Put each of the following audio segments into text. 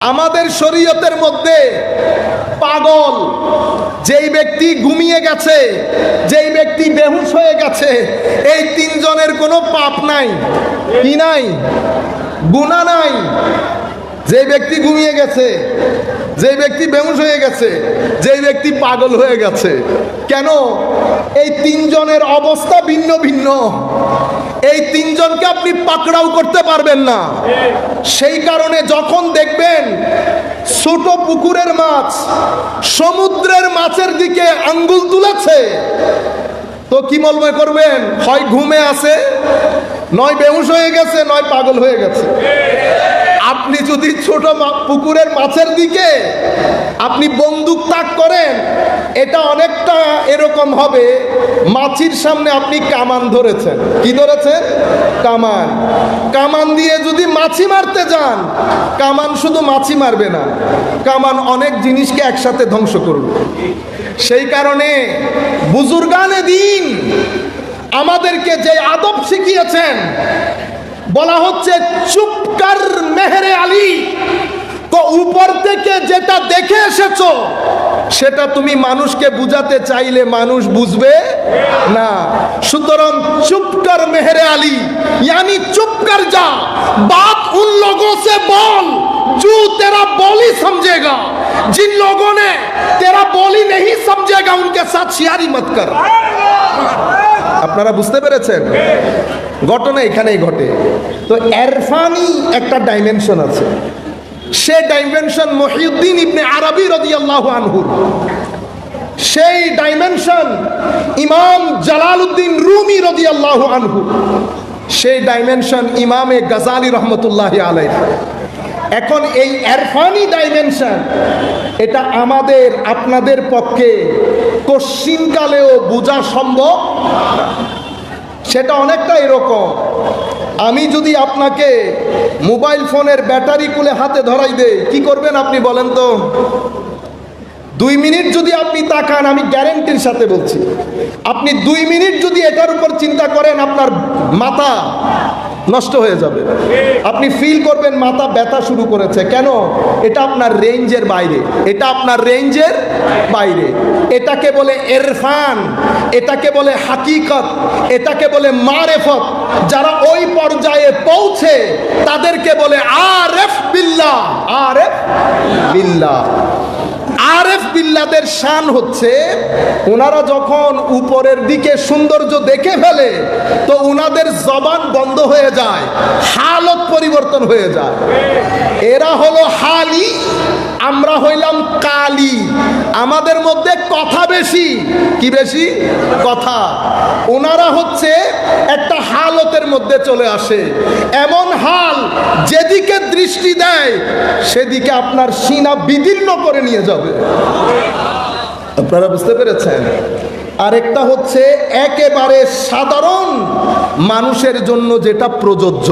আমাদের শরীয়তের মধ্যে পাগল যেই ব্যক্তি ঘুমিয়ে গেছে, যেই ব্যক্তি বেহুশ হয়ে গেছে, এই তিনজনের কোনো পাপ নাই, কি নাই, গুনাহ নাই। যে ব্যক্তি ঘুমিয়ে গেছে, যে ব্যক্তি বেহুশ হয়ে গেছে, যে ব্যক্তি পাগল হয়ে গেছে, কেন? এই তিনজনের অবস্থা ভিন্ন ভিন্ন। এই তিনজনকে আপনি পাকড়াও করতে পারবেন না। সেই কারণে যখন দেখবেন ছোট পুকুরের মাছ সমুদ্রের মাছের দিকে আঙ্গুল তুলেছে, তো কি মনে করবেন? হয় ঘুমে আছে, নয় বেহুশ হয়ে গেছে, নয় পাগল হয়ে গেছে। আপনি যদি ছোট পুকুরের মাছের দিকে আপনি বন্দুক তাক করেন, এটা অনেকটা এরকম হবে, মাছির সামনে আপনি কামান ধরেছেন। কি ধরেছেন? কামান। কামান দিয়ে যদি মাছি মারতে যান, কামান শুধু মাছি মারবে না, কামান অনেক জিনিসকে একসাথে ধ্বংস করবে। সেই কারণে বুজুর্গানে দিন আমাদেরকে যে আদব শিখিয়েছেন, বলা হচ্ছে চুপ কর মেহরে আলী, তো উপর থেকে যেটা দেখে এসেছো সেটা তুমি মানুষকে বুঝাতে চাইলে মানুষ বুঝবে না। সুতরাং চুপ কর মেহরে আলী, यानी चुप कर जा, बात उन लोगों से बोल जो तेरा बोली समझेगा, जिन लोगों ने तेरा बोली नहीं समझेगा उनके साथ शियारी मत कर। আপনারা বুঝতে পেরেছেন? ঘটনা এখানেই ঘটে। তো ইরফানি একটা ডাইমেনশন আছে, সে ডাইমেনশন মুহিউদ্দিন ইবনে আরবি রাদিয়াল্লাহু আনহু, সেই ডাইমেনশন ইমাম জালালউদ্দিন রুমি রাদিয়াল্লাহু আনহু, সেই ডাইমেনশন ইমামে গাজালি রহমতুল্লাহি আলাইহি। এখন এই ইরফানি ডাইমেনশন, এটা আমাদের আপনাদের পক্ষে কশ্চিনকালেও বোঝা সম্ভব। সেটা অনেকটা এরকম, আমি যদি আপনাকে মোবাইল ফোনের ব্যাটারি খুলে হাতে ধরাই দেই, কি করবেন আপনি বলেন তো? 2 মিনিট যদি আপনি তাকান, আমি গ্যারেন্টির সাথে বলছি, আপনি 2 মিনিট যদি এটার উপর চিন্তা করেন, আপনার মাথা নষ্ট হয়ে যাবে। আপনি ফিল করবেন মাথা ব্যথা শুরু করেছে। কেন? এটা আপনার রেঞ্জের বাইরে, এটা আপনার রেঞ্জের বাইরে। এটাকে বলে ইরফান, এটাকে বলে হাকিকত, এটাকে বলে মারেফত। যারা ওই পর্যায়ে পৌঁছে তাদেরকে বলে আরেফ বিল্লাহ। আরেফ বিল্লাহ, আরেফ বিল্লাদের শান হচ্ছে, ওনারা যখন উপরের দিকে সৌন্দর্য দেখে ফেলে তো ওনাদের জবান বন্ধ হয়ে যায়, হালত পরিবর্তন হয়ে যায়। এরা হলো হালি, আমরা হইলাম কালি। আমাদের মধ্যে কথা বেশি। কি বেশি? কথা। ওনারা হচ্ছে একটা হালতের মধ্যে চলে আসে, এমন হাল যেদিকে দৃষ্টি দেয় সেদিকে আপনার সিনা বিদীর্ণ করে নিয়ে যাবে। আপনারা বুঝতে পেরেছেন? আরেকটা হচ্ছে একেবারে সাধারণ মানুষের জন্য যেটা প্রযোজ্য,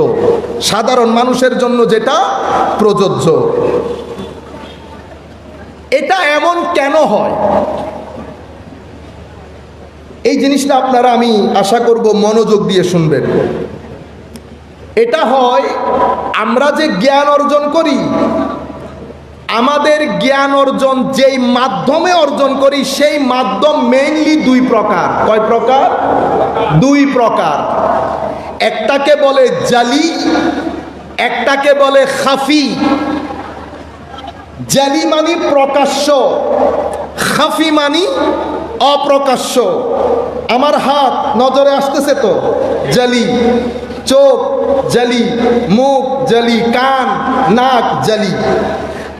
সাধারণ মানুষের জন্য যেটা প্রযোজ্য। এটা এমন কেন হয়? এই জিনিসটা আপনারা, আমি আশা করব মনোযোগ দিয়ে শুনবেন। এটা হয়, আমরা যে জ্ঞান অর্জন করি, আমাদের জ্ঞান অর্জন যেই মাধ্যমে অর্জন করি, সেই মাধ্যম মেইনলি 2 প্রকার। কয় প্রকার? 2 প্রকার। একটাকে বলে জালি, একটাকে বলে খাফি। জালি মানি প্রকাশ্য, খাফি মানি অপ্রকাশ্য। আমার হাত নজরে আসতেছে তো, জালি। চোখ জালি, মুখ জালি, কান নাক জালি।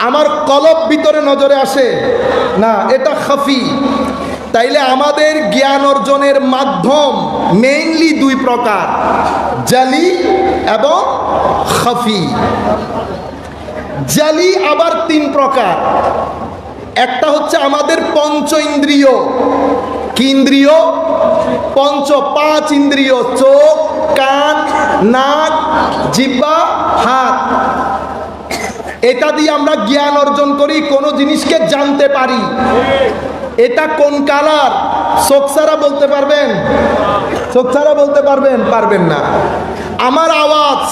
আমার কলব ভিতরে নজরে আসে না, এটা খাফি। তাইলে আমাদের জ্ঞান অর্জনের মাধ্যম মেইনলি 2 প্রকার, জালি এবং খাফি। জালি আবার 3 প্রকার। একটা হচ্ছে আমাদের পঞ্চ ইন্দ্রিয়। কি ইন্দ্রিয়? 5 ইন্দ্রিয়, চোখ, কান, নাক, জিহ্বা, হাত। এটা দিয়ে আমরা জ্ঞান অর্জন করি, কোনো জিনিসকে জানতে পারি। এটা কোন কালার? চোখ ছাড়া বলতে পারবেন? চোখ ছাড়া বলতে পারবেন? পারবেন না। আমার আওয়াজ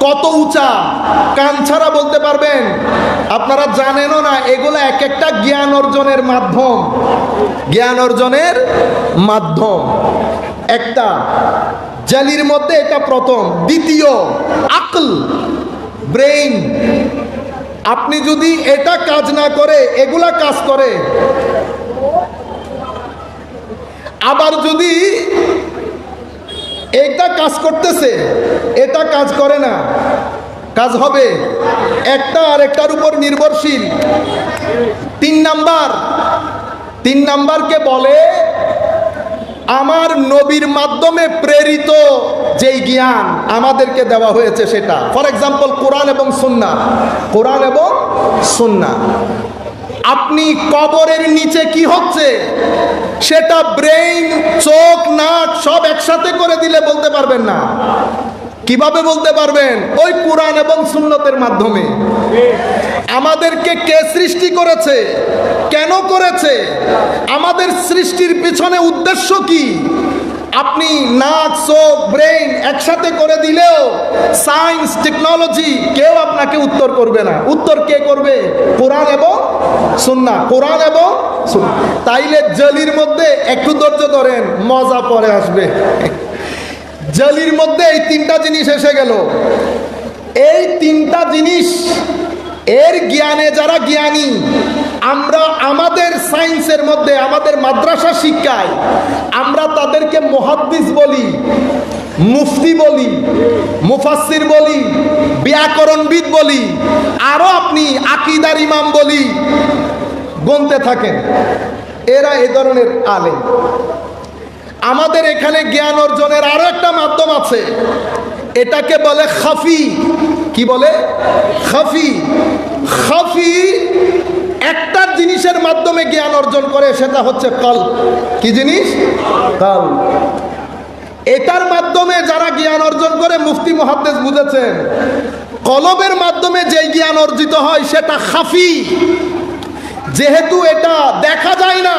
কত উঁচা কান ছাড়া বলতে পারবেন? আপনারা জানেনও না, এগুলো এক একটা জ্ঞান অর্জনের মাধ্যম, জ্ঞান অর্জনের মাধ্যম। একটা জালির মধ্যে এটা প্রথম। দ্বিতীয়, আকল, ব্রেইন। আপনি যদি এটা কাজ না করে এগুলা কাজ করে, আবার যদি এটা কাজ করতেছে এটা কাজ করে না, কাজ হবে একটা আরেকটার উপর নির্ভরশীল। তিন নাম্বারকে বলে আমার নবীর মাধ্যমে প্রেরিত যেই জ্ঞান আমাদেরকে দেওয়া হয়েছে সেটা। ফর এক্সাম্পল কোরআন এবং সুন্নাহ, কোরআন এবং সুন্নাহ। আপনি কবরের নিচে কি হচ্ছে সেটা ব্রেইন, চোখ, নাক সব একসাথে করে দিলে বলতে পারবেন না। কিভাবে বলতে পারবেন? ওই কোরআন এবং সুন্নতের মাধ্যমে। আমাদেরকে কে সৃষ্টি করেছে, কেন করেছে, আমাদের সৃষ্টির পিছনে উদ্দেশ্য কি, আপনি নাক, চোখ, ব্রেইন একসাথে করে দিলেও সায়েন্স, টেকনোলজি কেউ আপনাকে উত্তর করবে না। উত্তর কে করবে? কোরআন এবং সুন্নাহ, কোরআন এবং সুন্নাহ। তাইলে জালির মধ্যে একটু ধৈর্য ধরেন, মজা পরে আসবে। জালির মধ্যে এই তিনটা জিনিস এসে গেল। এই তিনটা জিনিস এর জ্ঞানে যারা জ্ঞানী, আমরা আমাদের সায়েন্সের মধ্যে, আমাদের মাদ্রাসা শিক্ষায় আমরা তাদেরকে মুহাদ্দিস বলি, মুফতি বলি, মুফাসসির বলি, ব্যাকরণবিদ বলি, আরো আপনি আকীদার ইমাম বলি, গুনতে থাকেন। এরা এই ধরনের আলেম। আমাদের এখানে জ্ঞান অর্জনের আরো একটা মাধ্যম আছে, এটাকে বলে খাফি। কি বলে? খাফি। খাফি একটা জিনিসের মাধ্যমে জ্ঞান অর্জন করে, সেটা হচ্ছে কলব। কি জিনিস? কলব। এটার মাধ্যমে যারা জ্ঞান অর্জন করে, মুফতি মুহাদ্দিস বুঝেছেন, কলবের মাধ্যমে যে জ্ঞান অর্জিত হয় সেটা খাফি। যেহেতু এটা দেখা যায় না,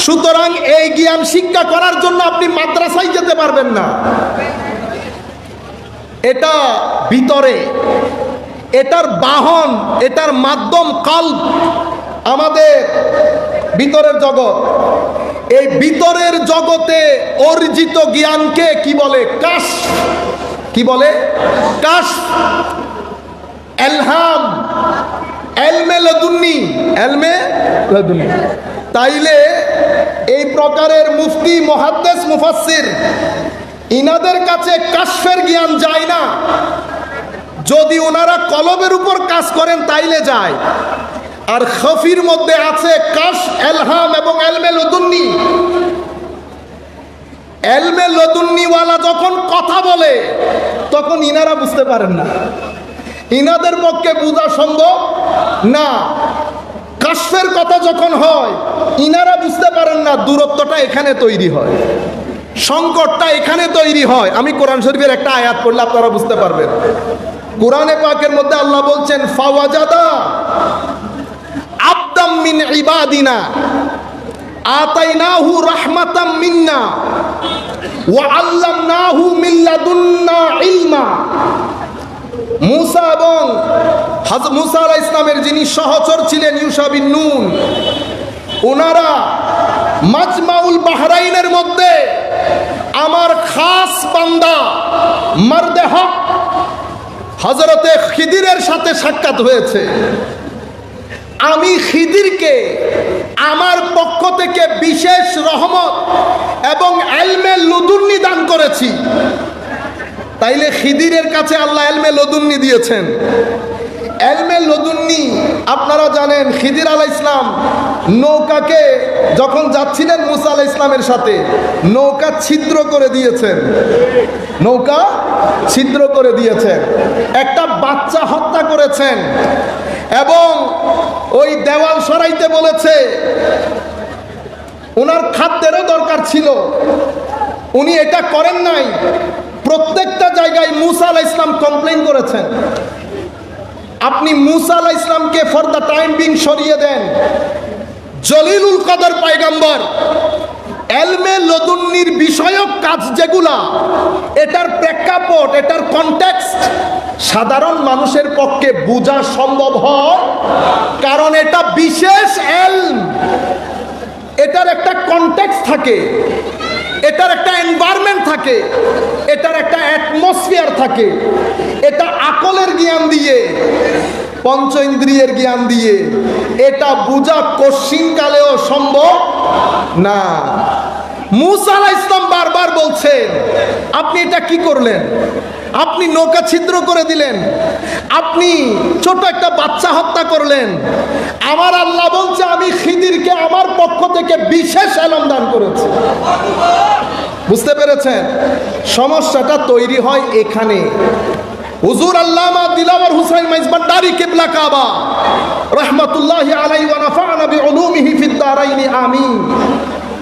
সুতরাং এই জ্ঞান শিক্ষা করার জন্য আপনি মাদ্রাসায় যেতে পারবেন না। এটা ভিতরে, এটার বাহন, এটার মাধ্যম কলব, আমাদের ভিতরের জগৎ। এই ভিতরের জগতে অর্জিত জ্ঞানকে কি বলে? কাশফ। কি বলে? কাশফ, ইলহাম, ইলমে লাদুন্নি, ইলমে লাদুন্নি। তাইলে এই প্রকারের মুফতি, মুহাদ্দিস, মুফাসসির, ইনাদের কাছে কাশফের জ্ঞান যায় না। যদি ওনারা কলবের উপর কাজ করেন তাইলে যায়। আর খাফির মধ্যে আছে কাশ, ইলহাম এবং ইলমে লাদুন্নি। ইলমে লাদুন্নিওয়ালা যখন কথা বলে তখন ইনারা বুঝতে পারেন না, ইনাদের পক্ষে বোঝা সম্ভব না। কাশফের কথা যখন হয় ইনারা বুঝতে পারেন না, দূরত্বটা এখানে তৈরি হয়, সংকটটা এখানে তৈরি হয়। আমি কোরআন শরীফের একটা আয়াত পড়লে আপনারা বুঝতে পারবেন। কোরআনে পাকের মধ্যে আল্লাহ বলছেন, ফাওয়াজাদা আবদাম মিন ইবাদিনা আতাইনাহু রাহমাতাম মিন্না ওয়া আল্লামনাহু মিন লাদুন্না ইলমা। মুসা এবং হযরত মুসা আলাইহিস সালামের যিনি সহচর ছিলেন ইউশা বিন নুন, ওনারা মাজমাউল বাহরাইনের মধ্যে আমার খাস বান্দা মারদে হক হযরতে খিদিরের সাথে সাক্ষাৎ হয়েছে। আমি খিদিরকে আমার পক্ষ থেকে বিশেষ রহমত এবং ইলমে লাদুন্নি দান করেছি। তাইলে খিদিরের কাছে আল্লাহ ইলমে লাদুন্নি দিয়েছেন। ইলমে লাদুন্নি আপনারা জানেন, খিদির আলাইহিস সালাম নৌকাকে যখন যাচ্ছিলেন মুসা আলাইহিস সালামের সাথে, নৌকা ছিদ্র করে দিয়েছেন, নৌকা ছিদ্র করে দিয়েছেন, একটা বাচ্চা হত্যা করেছেন এবং ওই দেওয়াল সরাইতে বলেছে। ওনার খাদ্যেরও দরকার ছিল, উনি এটা করেন নাই। প্রত্যেকটা জায়গায় মুসা আলাইহিস সালাম কমপ্লেইন করেছেন, আপনি মুসা আলাইহিস সালামকে ফর দ্য টাইম বিং সরিয়ে দেন। জলিলুল কদর পয়গম্বর এলমে লদুন্নির বিষয়ক কাজ যেগুলা, এটার প্রেক্ষাপট, এটার কনটেক্সট সাধারণ মানুষের পক্ষে বোঝা সম্ভব হয়, কারণ এটা বিশেষ এলম। এটার একটা কনটেক্সট থাকে, এটার একটা এনভায়রনমেন্ট থাকে, এটার একটা অ্যাটমসফিয়ার থাকে। এটা আকলের জ্ঞান দিয়ে, পঞ্চ ইন্দ্রিয়ের জ্ঞান দিয়ে এটা বোঝা কশ্চিনকালেও সম্ভব না। মুসা আলাইহিস সালাম বারবার বলছেন, আপনি এটা কি করলেন? আপনি নৌকা ছিদ্র করে দিলেন, আপনি ছোট একটা বাচ্চা হত্যা করলেন। আমার আল্লাহ বলছে, আমি খিদিরকে আমার পক্ষ থেকে বিশেষ এলম দান করেছি। বুঝতে পেরেছেন? সমস্যাটা তৈরি হয় এখানে। হুজুর আল্লামা দিলাওয়ার হুসাইন মাইজবান্ডারি কিবলা কাবা রাহমাতুল্লাহি আলাইহি ওয়া নাফা'না বিউলুমিহি ফিদ দারাইনি আমিন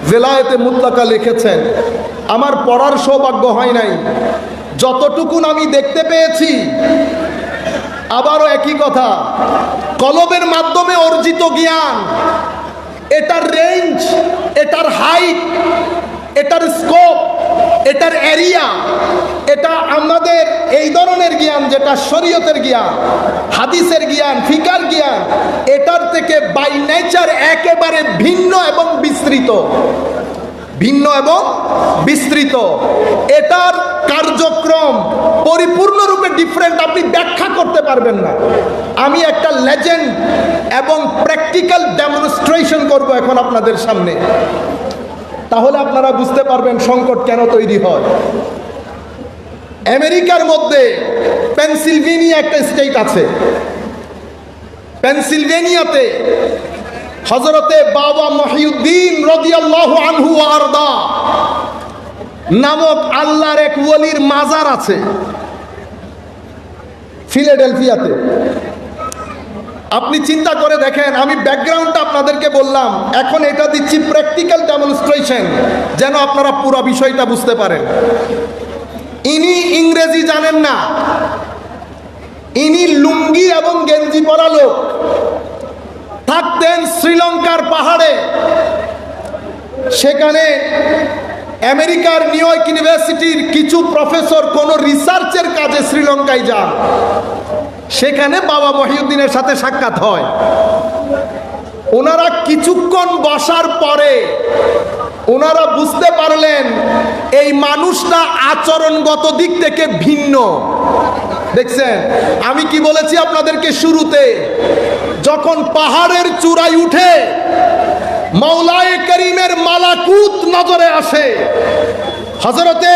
ভিলায়েতে মুতলাকা লিখেছেন, আমার পড়ার সৌভাগ্য হয় নাই, যতটুকুন আমি দেখতে পেয়েছি, আবারও একই কথা, কলবের মাধ্যমে অর্জিত জ্ঞান, এটার রেঞ্জ, এটার হাইট, এটার স্কোপ, এটার এরিয়া, এটা আমাদের এই ধরনের জ্ঞান যেটা শরীয়তের জ্ঞান, হাদিসের জ্ঞান, ফিকার জ্ঞান, এটার থেকে বাই নেচার একেবারে ভিন্ন এবং বিস্তৃত। ভিন্ন এবং বিস্তৃত, এটার কার্যক্রম পরিপূর্ণরূপে ডিফারেন্ট, আপনি ব্যাখ্যা করতে পারবেন না। আমি একটা লেজেন্ড এবং প্র্যাকটিক্যাল ডেমনস্ট্রেশন করব এখন আপনাদের সামনে, তাহলে আপনারা বুঝতে পারবেন সংকট কেন তৈরি হয়। আমেরিকার মধ্যে পেনসিলভেনিয়া একটা স্টেট আছে। পেনসিলভেনিয়াতে হযরতে বাবা মহিউদ্দিন রাদিয়াল্লাহু আনহু ওয়া আরদা নামক আল্লাহর এক ওলির মাজার আছে ফিলাডেলফিয়াতে। আপনি চিন্তা করে দেখেন, আমি ব্যাকগ্রাউন্ডটা আপনাদেরকে বললাম, এখন এটা দিচ্ছি প্র্যাকটিক্যাল ডেমনস্ট্রেশন যেন আপনারা পুরো বিষয়টা বুঝতে পারেন। ইনি ইংরেজি জানেন না, ইনি লুঙ্গি এবং গেঞ্জি পরা লোক, থাকতেন শ্রীলঙ্কার পাহাড়ে। সেখানে আমেরিকার নিউ ইয়র্ক ইউনিভার্সিটির কিছু প্রফেসর কোন রিসার্চের কাজে শ্রীলঙ্কায় যান, সেখানে বাবা মহিউদ্দিনের সাথে সাক্ষাৎ হয়। ওনারা কিছুক্ষণ বসার পরে ওনারা বুঝতে পারলেন এই মানুষটা আচরণগত দিক থেকে ভিন্ন। দেখছেন, আমি কি বলেছি আপনাদেরকে শুরুতে, যখন পাহাড়ের চূড়ায় উঠে মাওলায়ে করিমের মালাকুত নজরে আসে, হযরতে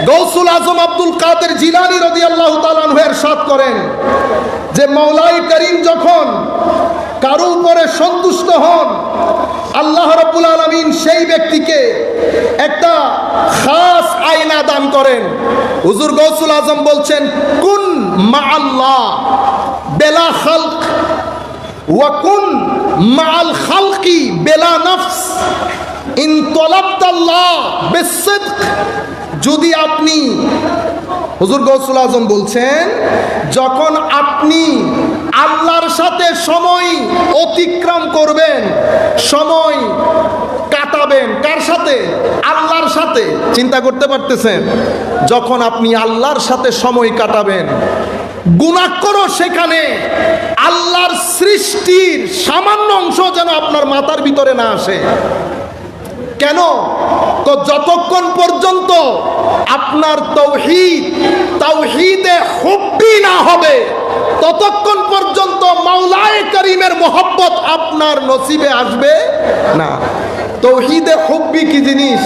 গৌসুল আজম আব্দুল কাদের জিলানী রাদিয়াল্লাহু তাআলা আনহু ইরশাদ করেন যে মাওলায়ে করিম যখন কারো উপরে সন্তুষ্ট হন, আল্লাহ রাব্বুল আলামিন সেই ব্যক্তিকে একটা খাস আয়না দান করেন। হুজুর গৌসুল আজম বলছেন, কুন মাআল্লাহ বেলা খালক ওয়া কুন মাআল খালকি বেলা নফস ইন তালাবতাল্লাহ বিসিদক। যদি আপনি, হুজুর গৌসুল আজম বলছেন, যখন আপনি আল্লাহর সাথে সময় অতিক্রম করবেন, সময় কাটাবেন, কার সাথে? আল্লাহর সাথে। চিন্তা করতে পারতেছেন, যখন আপনি আল্লাহর সাথে সময় কাটাবেন, গুনাহ করো, সেখানে আল্লাহর সৃষ্টির সামান্য অংশ যেন আপনার মাথার ভিতরে না আসে। কেন? তো যতক্ষণ পর্যন্ত আপনার তাওহীদে হুব্বি না হবে, ততক্ষণ পর্যন্ত মাওলায়ে করিমের মহব্বত আপনার নসিবে আসবে না। তাওহীদে হুব্বি কি জিনিস?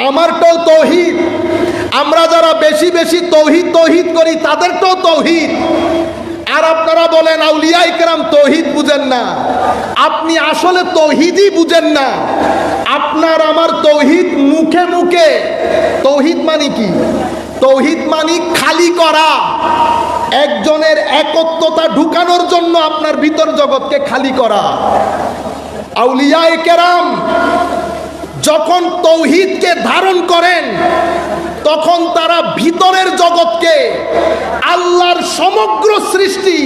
আমারটাও তাওহীদ, আমরা যারা বেশি বেশি তাওহীদ করি তাদেরটাও তাওহীদ। আর আপনারা বলেন আউলিয়া ইকরাম তাওহীদ বুঝেন না, আপনি আসলে তাওহীদই বুঝেন না। আপনার আমার তাওহীদ মুখে মুখে। তাওহীদ মানে কি? তাওহীদ মানে খালি করা, একজনের একত্বতা ঢুকানোর জন্য আপনার ভিতর জগৎকে খালি করা। আউলিয়া ইকরাম যখন তাওহীদকে ধারণ করেন, তখন তারা ভিতরের জগৎকে, আল্লাহর সমগ্র সৃষ্টি,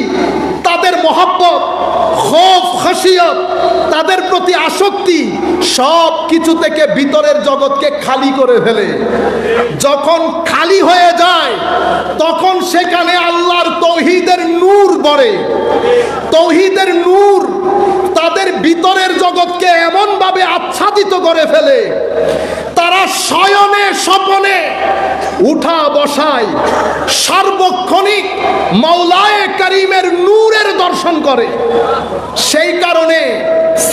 তাদের মহব্বত, খৌফ, খশিয়ত, তাদের প্রতি আসক্তি, সব কিছু থেকে ভিতরের জগৎকে খালি করে ফেলে। যখন খালি হয়ে যায় তখন সেখানে আল্লাহর তৌহিদের নূর পড়ে। তৌহিদের নূর তাদের ভিতরের জগৎকে এমন ভাবে আচ্ছাদিত করে ফেলে, তারা শয়নে স্বপনে উঠা বসায় সার্বক্ষণিক মাওলায়ে কারীমের নূরের দর্শন করে। সেই কারণে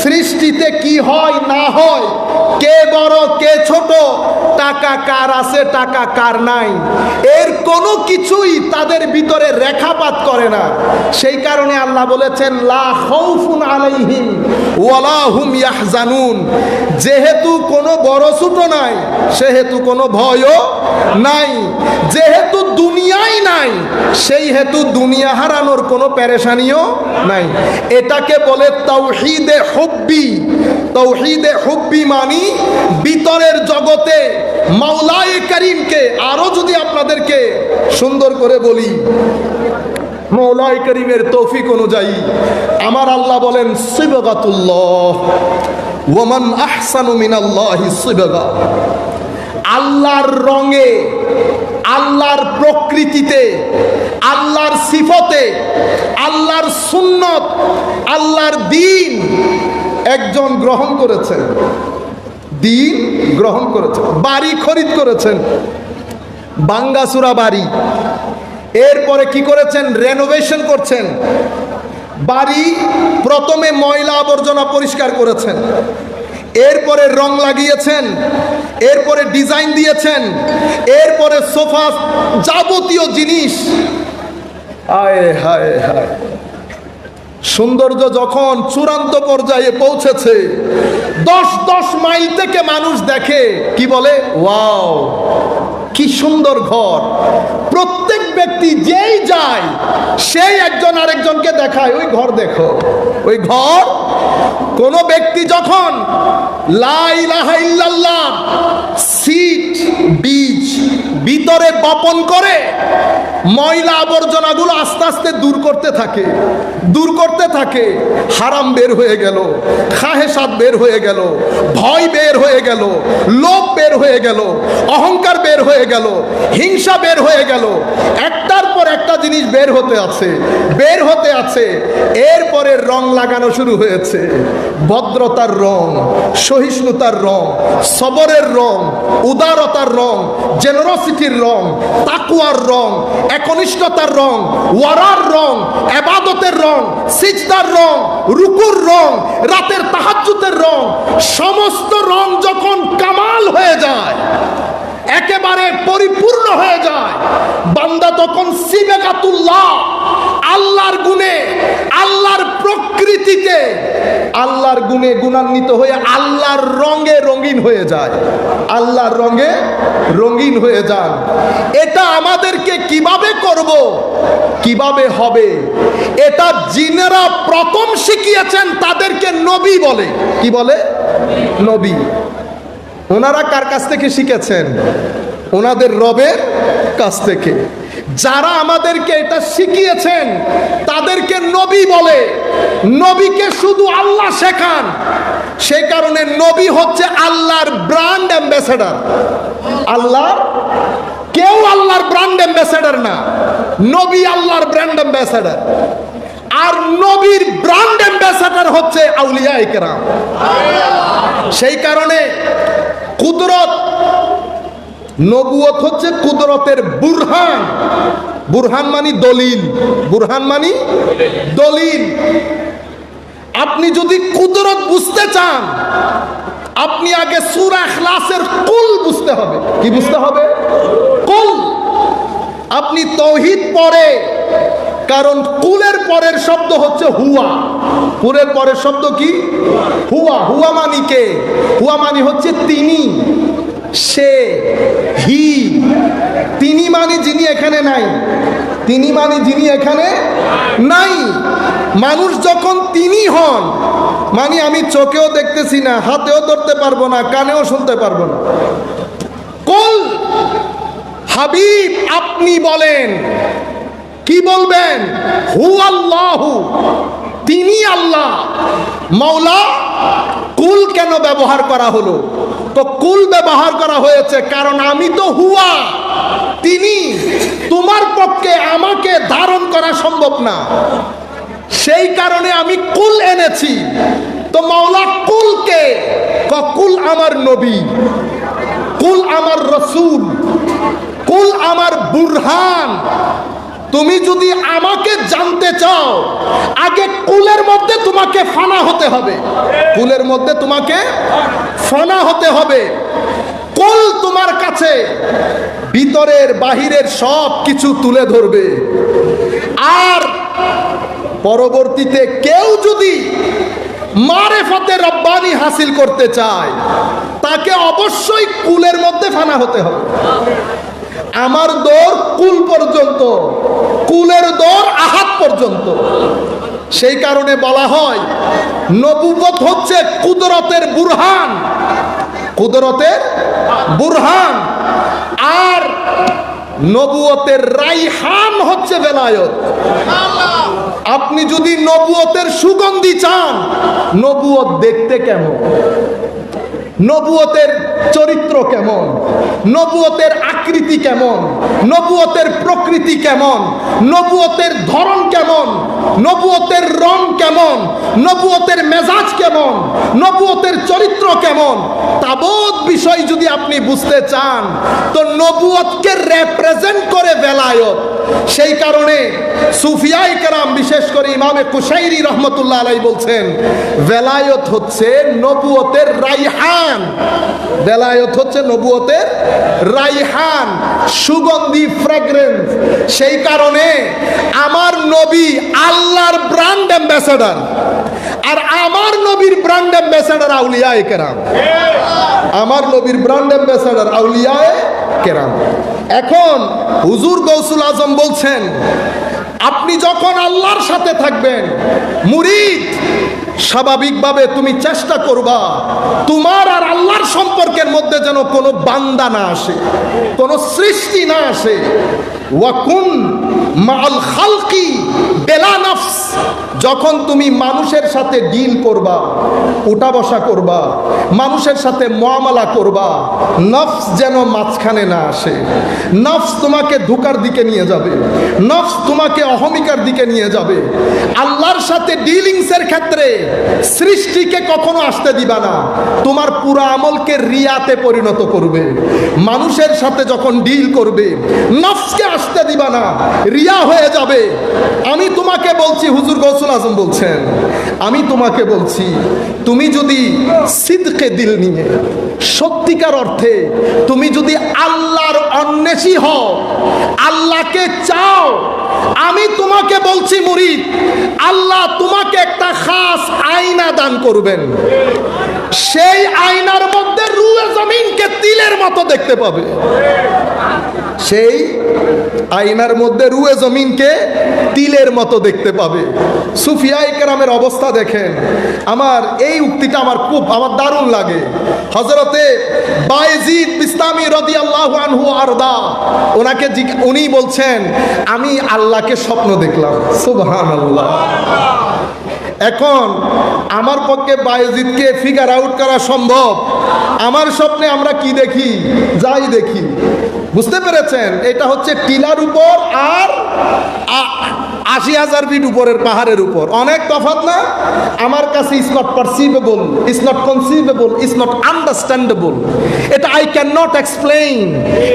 সৃষ্টিতে কি হয় না হয়, কে বড় কে ছোট, টাকা কার আছে টাকা কার নাই, এর কোনো কিছুই তাদের ভিতরে রেখাপাত করে না। সেই কারণে আল্লাহ বলেছেন লা খাউফুন আলাইহিম ওয়ালা হুম ইয়াহজানুন। যেহেতু কোনো বড় ছোট নাই সেহেতু কোনো ভয়ও নাই, যেহেতু দুনিয়াই নাই সেই হেতু দুনিয়া হারানোর কোনো পেরেশানিও নাই। এটাকে বলে তাওহীদে হুব্বি। তাওহীদে হুব্বি মানি ভিতরের জগতে মাওলায়ে কারীমকে আরো যদি আপনাদেরকে সুন্দর করে বলি, মাওলায়ে কারীমের তৌফিক অনুযায়ী আমার আল্লাহ বলেন সিবগাতুল্লাহ ওয়ামান আহসানু মিনাল্লাহি সিবগা। আল্লাহর রঙে, আল্লাহর প্রকৃতিতে, আল্লাহর সিফতে, আল্লাহর সুন্নত, আল্লাহর দ্বীন একজন গ্রহণ করেছেন, দ্বীন গ্রহণ করেছেন, বাড়ি খরিদ করেছেন, বাঙ্গাসুরা বাড়ি। এরপরে কি করেছেন? রেনোভেশন করছেন। বাড়ি প্রথমে ময়লা আবর্জনা পরিষ্কার করেছেন, এরপরে রং লাগিয়েছেন, এরপরে ডিজাইন দিয়েছেন, এরপরে সোফা যাবতীয় জিনিস। হায় হায় হায়, সৌন্দর্য যখন চূড়ান্ত পর্যায়ে পৌঁছেছে, 10 মাইল থেকে মানুষ দেখে, কি বলে, ওয়াও কি সুন্দর ঘর। প্রত্যেক ব্যক্তি যেই যায় সেই একজন আরেকজনকে দেখায়, ওই ঘর দেখো, ওই ঘর। কোন ব্যক্তি যখন লা ইলাহা ইল্লাল্লাহ সিড বীজ ভিতরে বপন করে, ময়লা আবর্জনাগুলো আস্তে আস্তে দূর করতে থাকে, দূর করতে থাকে, হারাম বের হয়ে গেল, খাহেসাত বের হয়ে গেল, ভয় বের হয়ে গেল, লোভ বের হয়ে গেল, অহংকার বের হয়ে গেল, হিংসা বের হয়ে গেল, একটার পর একটা জিনিস বের হতে আছে, বের হতে আছে। এরপরে রং লাগানো শুরু হয়েছে, ভদ্রতার রং, সহিষ্ণুতার রং, সবরের রং, উদারতার রং, জেনারসিটির রং, তাকওয়ার রং, একনিষ্ঠতার রং, ওয়ারার রং, ইবাদতের রং, সিজদার রং, রুকুর রং, রাতের তাহাজ্জুদের রং, সমস্ত রং যখন কামাল হয়ে যায়, একেবারে পরিপূর্ণ হয়ে যায়, বান্দা তখন সিবগাতুল্লাহ, আল্লাহর গুণে, আল্লাহর প্রকৃতিতে, আল্লাহর গুণে গুণান্বিত হয়ে আল্লাহর রঙে রঙিন হয়ে যায়, আল্লাহর রঙে রঙিন হয়ে যান। এটা আমাদেরকে কিভাবে করব, কিভাবে হবে, এটা জিনেরা প্রথম শিখিয়েছেন, তাদেরকে নবী বলে। কি বলে? নবী। ওনারা কার কাছ থেকে শিখেছেন? ওনাদের রবের কাছ থেকে। যারা আমাদেরকে এটা শিখিয়েছেন তাদেরকে নবী বলে। নবীকে শুধু আল্লাহ শেখান, সেই কারণে নবী হচ্ছে আল্লাহর ব্র্যান্ড অ্যাম্বাসেডর। আল্লাহর কেউ আল্লাহর ব্র্যান্ড অ্যাম্বাসেডর না, নবী আল্লাহর ব্র্যান্ড অ্যাম্বাসেডর। আর নবীর ব্র্যান্ড অ্যাম্বাসেডর হচ্ছে আউলিয়ায়ে কেরাম। সেই কারণে কুদরত, নবুয়ত হচ্ছে কুদরতের বুরহান। বুরহান মানি দলিল, বুরহান মানি দলিল। আপনি যদি কুদরত বুঝতে চান, আপনি আগে সূরা ইখলাসের কুল বুঝতে হবে। কি বুঝতে হবে? কুল। আপনি তাওহীদ পড়ে, কারণ কুলের পরের শব্দ হচ্ছে হুয়া। কুলের পরের শব্দ কি? হুয়া। হুয়া মানি কে? হুয়া মানি হচ্ছে তিনি, সে, হি। তিনি মানি যিনি এখানে নাই, তিনি মানি যিনি এখানে নাই। মানুষ যখন তিনি হন, মানে আমি চোখেও দেখতেছি না, হাতেও ধরতে পারবো না, কানেও শুনতে পারবো না। কুল, হাবিব আপনি বলেন। কি বলবেন? হু আল্লাহু, তিনি আল্লাহ। মাওলা কুল কেন ব্যবহার করা হলো? তো কুল ব্যবহার করা হয়েছে কারণ আমি তো হুয়া, তিনি, তোমার পক্ষে আমাকে ধারণ করা সম্ভব না, সেই কারণে আমি কুল এনেছি। তো মাওলা কুলকে, কুল আমার নবী, কুল আমার রসুল, কুল আমার বুরহান। তুমি যদি আমাকে জানতে চাও, আগে কুলের মধ্যে তোমাকে ফানা হতে হবে, কুলের মধ্যে তোমাকে ফানা হতে হবে। কুল তোমার কাছে ভিতরের বাহিরের সব কিছু তুলে ধরবে। আর পরবর্তীতে কেউ যদি মারেফতে রব্বানি হাসিল করতে চায়, তাকে অবশ্যই কুলের মধ্যে ফানা হতে হবে। আমার দৌড় কুল পর্যন্ত, কুলের দৌড় আহাত পর্যন্ত। সেই কারণে বলা হয় নবুয়ত হচ্ছে কুদরতের বুরহান, কুদরতের বুরহান। আর নবুয়তের রাইহান হচ্ছে বেলায়েত। আপনি যদি নবুয়তের সুগন্ধি চান, নবুয়ত দেখতে কেমন, নবুয়তের চরিত্র কেমন, নবুয়তের আকৃতি কেমন, নবুয়তের প্রকৃতি কেমন, নবুয়তের ধরন কেমন, নবুয়তের রং কেমন, নবুয়তের মেজাজ কেমন, নবুয়তের চরিত্র কেমন, তাবৎ বিষয় যদি আপনি বুঝতে চান, তো নবুয়তকে রিপ্রেজেন্ট করে বেলায়েত। সেই কারণে সুফিয়ায়ে কেরাম, বিশেষ করে ইমামে কুশাইরি রহমতুল্লাহ আলাইহি বলছেন, বেলায়েত হচ্ছে নবুয়তের রাইহান, বেলায়েত হচ্ছে নবুয়তের রাইহান, সুগন্ধি, ফ্র্যাগ্রেন্স। সেই কারণে আমার নবী আল্লাহর ব্র্যান্ড অ্যাম্বাসেডর, আর আমার নবীর ব্র্যান্ড অ্যাম্বাসেডর আউলিয়ায়ে কেরাম, আমার নবীর ব্র্যান্ড অ্যাম্বাসেডর আউলিয়ায়ে কেরাম। এখন হুজুর গৌসুল আজম বলছেন, আপনি যখন আল্লাহর সাথে থাকবেন, মুরিদ, স্বাভাবিকভাবে তুমি চেষ্টা করবা তোমার আর আল্লাহর সম্পর্কের মধ্যে যেন কোনো বান্দা না আসে, কোনো সৃষ্টি না আসে। ওয়াকুন মাআল খালকি বেলা নফস। যখন তুমি মানুষের সাথে ডিল করবা, উঠা বসা করবা, মানুষের সাথে মুআমালা করবা, নফস যেন মাঝখানে না আসে। নফস তোমাকে ধোঁকার দিকে নিয়ে যাবে, নফস তোমাকে অহমিকার দিকে নিয়ে যাবে। আল্লাহর সাথে ডিলিংসের ক্ষেত্রে সৃষ্টিকে কখনো আসতে দিবা না, তোমার পুরো আমলকে রিয়াতে পরিণত করবে। মানুষের সাথে যখন ডিল করবে, নফসকে আসতে দিবা না, রিয়া হয়ে যাবে। আমি তোমাকে বলছি, হুজুর গৌসুল আজম বলছেন, আমি তোমাকে বলছি, তুমি যদি সিদকে দিল নিয়ে, সত্যিকার অর্থে তুমি যদি আল্লাহর অন্বেষী হও, আল্লাহকে চাও, আমি তোমাকে বলছি মুরিদ, আল্লাহ তোমাকে একটা খাস আয়না দান করবেন। সেই আয়নার মধ্যে রুয়ে জমিনকে তিলের মতো দেখতে পাবে, সেই আয়নার মধ্যে রুয়ে জমিনকে তিলের মতো দেখতে পাবে। সুফিয়ায়ে কেরামের অবস্থা দেখেন। আমার এই উক্তিটা আমার দারুণ লাগে। হযরতে বায়েজিদ বিস্তামি রাদিয়াল্লাহু আনহু আরদা, ওনাকে উনি বলছেন, আমি আল্লাহকে স্বপ্ন দেখলাম। সুবহানাল্লাহ। এখন আমার পক্ষে বায়েজিদকে ফিগার আউট করা সম্ভব? আমার স্বপ্নে আমরা কি দেখি? যাই দেখি, বুঝতে পেরেছেন? এটা হচ্ছে টিলার উপর আর ৮০,০০০ ফিট উপরের পাহাড়ের উপর, অনেক তফাৎ না? আমার কাছে it's not perceivable, it's not conceivable, it's not understandable. এটা I can not explain,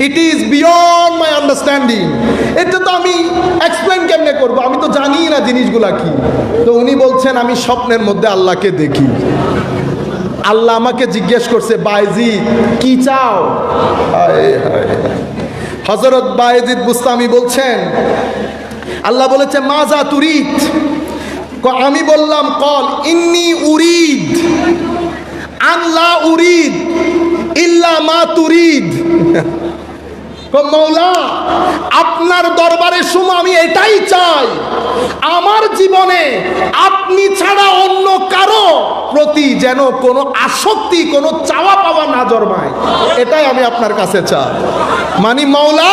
it is beyond my understanding. এটা তো আমি এক্সপ্লেইন কেমনে করবো? আমি তো জানি না জিনিসগুলা কি। তো উনি বলছেন, আমি স্বপ্নের মধ্যে আল্লাহকে দেখি। আল্লাহ আমাকে জিজ্ঞেস করছে, বায়েজিদ কি চাও? হযরত বায়েজিদ বুস্তামি বলছেন, আল্লাহ বলেছে, মাজা তুরিদ? আমি বললাম, কল ইন্নী উরিদ আন লা উরিদ ইল্লা মা তুরিদ। মৌলা, আপনার দরবারে শুনো, আমি এটাই চাই, আমার জীবনে আপনি ছাড়া অন্য কারো প্রতি যেন কোনো আসক্তি, কোনো চাওয়া পাওয়া না জন্মায়, এটাই আমি আপনার কাছে চাই। মানে মৌলা,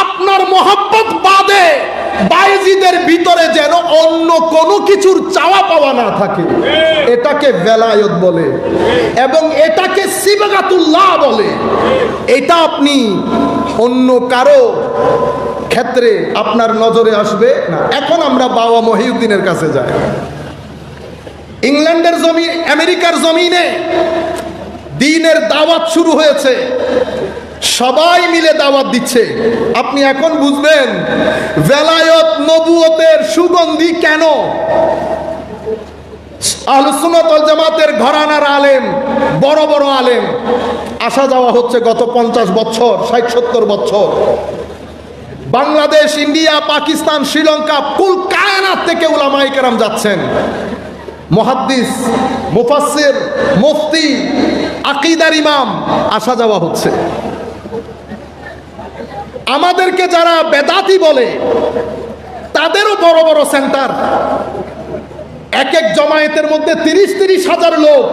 আপনার মহব্বত বাদে বায়েজিদের ভিতরে যেন অন্য কোনো কিছুর চাওয়া পাওয়া না থাকে, এটাকে বেলায়েত বলে এবং এটাকে সিবগাতুল্লাহ বলে। এটা আপনি অন্য কারো ক্ষেত্রে আপনার নজরে আসবে না। এখন আমরা বাবা মহিউদ্দিনের কাছে যাই। ইংল্যান্ডের জমি, আমেরিকার জমিনে দ্বীনের দাওয়াত শুরু হয়েছে, সবাই মিলে দাওয়াত দিচ্ছে। আপনি এখন বুঝবেন বেলায়েত নবুয়তের সুগন্ধি কেন। আহলুস সুন্নাত ওয়াল জামাতের ঘরানার আলেম, বড় বড় আলেম আসা যাওয়া হচ্ছে গত 50 বছর, 60-70 বছর। বাংলাদেশ, ইন্ডিয়া, পাকিস্তান, শ্রীলঙ্কা, কুল কায়নাত থেকে উলামায়ে কেরাম যাচ্ছেন। মুহাদ্দিস, মুফাসসির, মুফতি, আকীদার ইমাম আসা যাওয়া হচ্ছে। আমাদেরকে যারা বেদাতি বলে তাদেরও বড় বড় সেন্টার, এক এক জমায়েতের মধ্যে 30-30 হাজার লোক।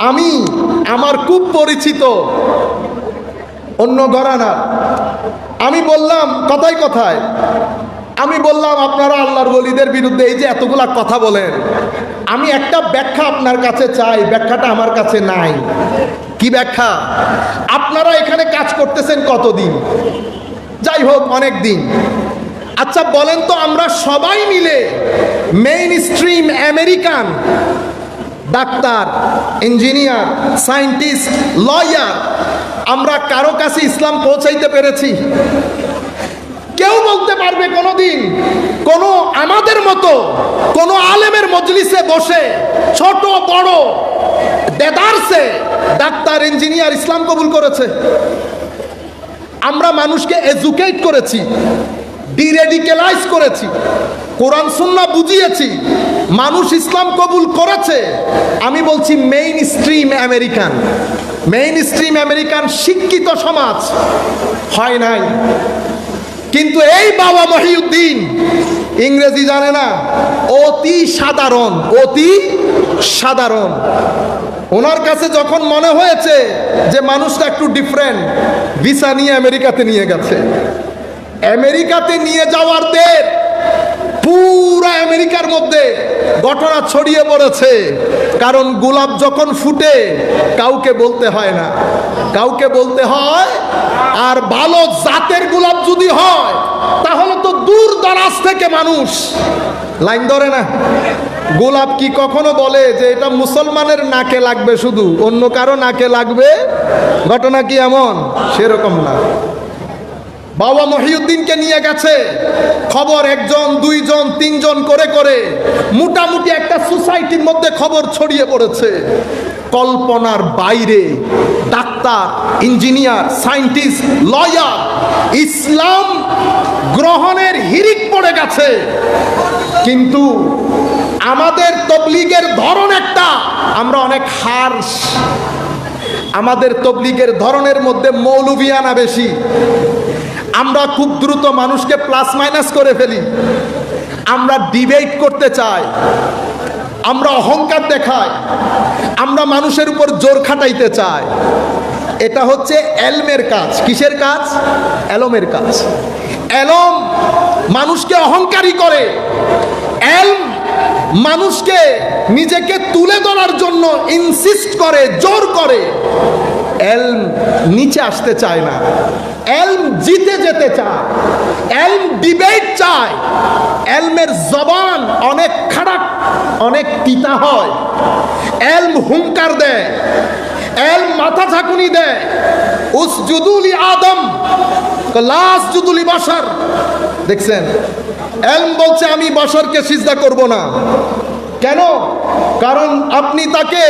আমি আমার খুব পরিচিত অন্য ঘরানা, আমি বললাম কথায় কথায়, আমি বললাম আপনারা আল্লাহর ওলিদের বিরুদ্ধে এই যে এতগুলা কথা বলেন, আমি একটা ব্যাখ্যা আপনার কাছে চাই। ব্যাখ্যাটা আমার কাছে নাই। কি ব্যাখ্যা? আপনারা এখানে কাজ করতেছেন কতদিন? যাই হোক, অনেক দিন। আচ্ছা বলেন তো, আমরা সবাই মিলে main stream American doctor, engineer, scientist, lawyer, আমরা কারো কাছে ইসলাম পৌঁছাইতে পেরেছি? কেউ বলতে পারবে কোনোদিন কোনো আমাদের মতো কোনো আলেমের মজলিসে বসে ছোট বড় দেদারসে ডাক্তার, ইঞ্জিনিয়ার ইসলাম কবুল করেছে? আমরা মানুষকে এডুকেট করেছি, ডিরেডিক্যালাইজ করেছি, কোরআন সুন্নাহ বুঝিয়েছি, মানুষ ইসলাম কবুল করেছে। আমি বলছি main stream American, main stream American শিক্ষিত সমাজ হয় নাই। কিন্তু এই বাবা মহিউদ্দিন ইংরেজি জানে না, অতি সাধারণ, অতি সাধারণ। ওনার কাছে যখন মনে হয়েছে যে মানুষটা একটু ডিফারেন্ট, ভিসা নিয়ে আমেরিকাতে নিয়ে গেছে। আমেরিকাতে নিয়ে যাওয়ার দের পুরা আমেরিকার মধ্যে ঘটনা ছড়িয়ে পড়েছে। কারণ গোলাপ যখন ফুটে কাউকে বলতে হয় না, কাউকে বলতে হয়। আর ভালো জাতের গোলাপ যদি হয় তাহলে তো দূর দরাজ থেকে মানুষ লাইন ধরে না। গোলাপ কি কখনো বলে যে এটা মুসলমানের নাকে লাগবে, শুধু অন্য কারো নাকে লাগবে? ঘটনা কি এমন? সেরকম না। বাবা মহিউদ্দিনকে নিয়ে গেছে, খবর 1 জন 2 জন 3 জন করে করে মোটামুটি একটা সোসাইটির মধ্যে খবর ছড়িয়ে পড়েছে। কল্পনার বাইরে ডাক্তার, ইঞ্জিনিয়ার, সায়েন্টিস্ট, লয়ার ইসলাম গ্রহণের হিড়িক পড়ে গেছে। কিন্তু আমাদের তবলিগের ধরন একটা, আমরা অনেক হার্শ। আমাদের তবলিগের ধরনের মধ্যে মৌলভিয়ানা বেশি। আমরা খুব দ্রুত মানুষকে প্লাস মাইনাস করে ফেলি। আমরা ডিবেট করতে চাই, আমরা অহংকার দেখাই, আমরা মানুষের উপর জোর খাটাইতে চাই। এটা হচ্ছে এলমের কাজ। কিসের কাজ? এলমের কাজ। এলম মানুষকে অহংকারী করে, এলম মানুষকে নিজেকে তুলে ধরার জন্য ইনসিস্ট করে, জোর করে। এলম নিচে আসতে চায় না, এলম জিতে যেতে চায়, এলম ডিবেট চায়। এলমের জবান অনেক খারাপ, অনেক তিতা হয়। এলম হুঙ্কার দেয়, এলম মাথা ঝাঁকুনি দেয়। উসজুদুলি আদম লাস জুদুলি বাশার। দেখছেন, এলম বলছে আমি বাশারকে সিজদা করব না। কেন? কারণ আপনি তাকে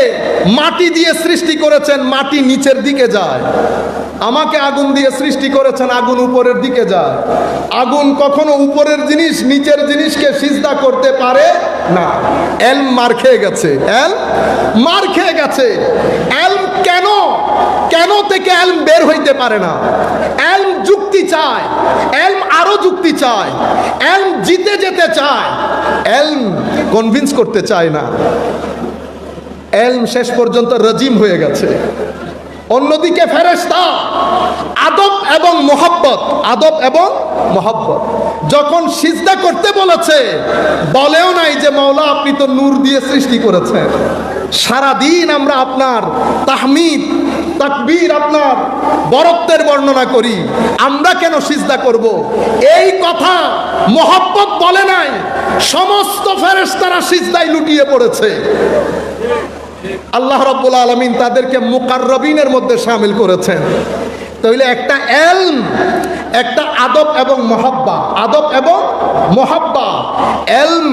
মাটি দিয়ে সৃষ্টি করেছেন, মাটি নিচের দিকে যায়। আমাকে আগুন দিয়ে সৃষ্টি করেছেন, আগুন উপরের দিকে যায়। আগুন কখনো উপরের জিনিস নিচের জিনিসকে সিজদা করতে পারে না। এলম মার খেয়ে গেছে, এলম মার খেয়ে গেছে। এলম কেন কেন থেকে এলম বের হইতে পারে না? এলম যুক্তি চায়, এলম আরো যুক্তি চায়, এলম জিতে যেতে চায়, এলম কনভিন্স করতে চায় না। এলম শেষ পর্যন্ত রাজিম হয়ে গেছে। অন্যদিকে ফেরেশতা আদব এবং মোহাব্বত, আদব এবং মোহাব্বত। যখন সিজদা করতে বলেছে, বলেও নাই যে মাওলা আপনি তো নূর দিয়ে সৃষ্টি করেছেন। সারাদিন আমরা আপনার তাহমিদ তাকবীর, আপনার বরত্বের বর্ণনা করি, আমরা কেন সিজদা করব? এই কথা মোহাব্বত বলে নাই, সমস্ত ফেরেশতারা সিজদায় লুটিয়ে পড়েছে। আল্লাহ রাব্বুল আলামিন তাদেরকে মুকাররবিনের মধ্যে শামিল করেছেন। তাহলে একটা এলম, একটা আদব এবং মহব্বা, আদব এবং মহব্বা, এলম,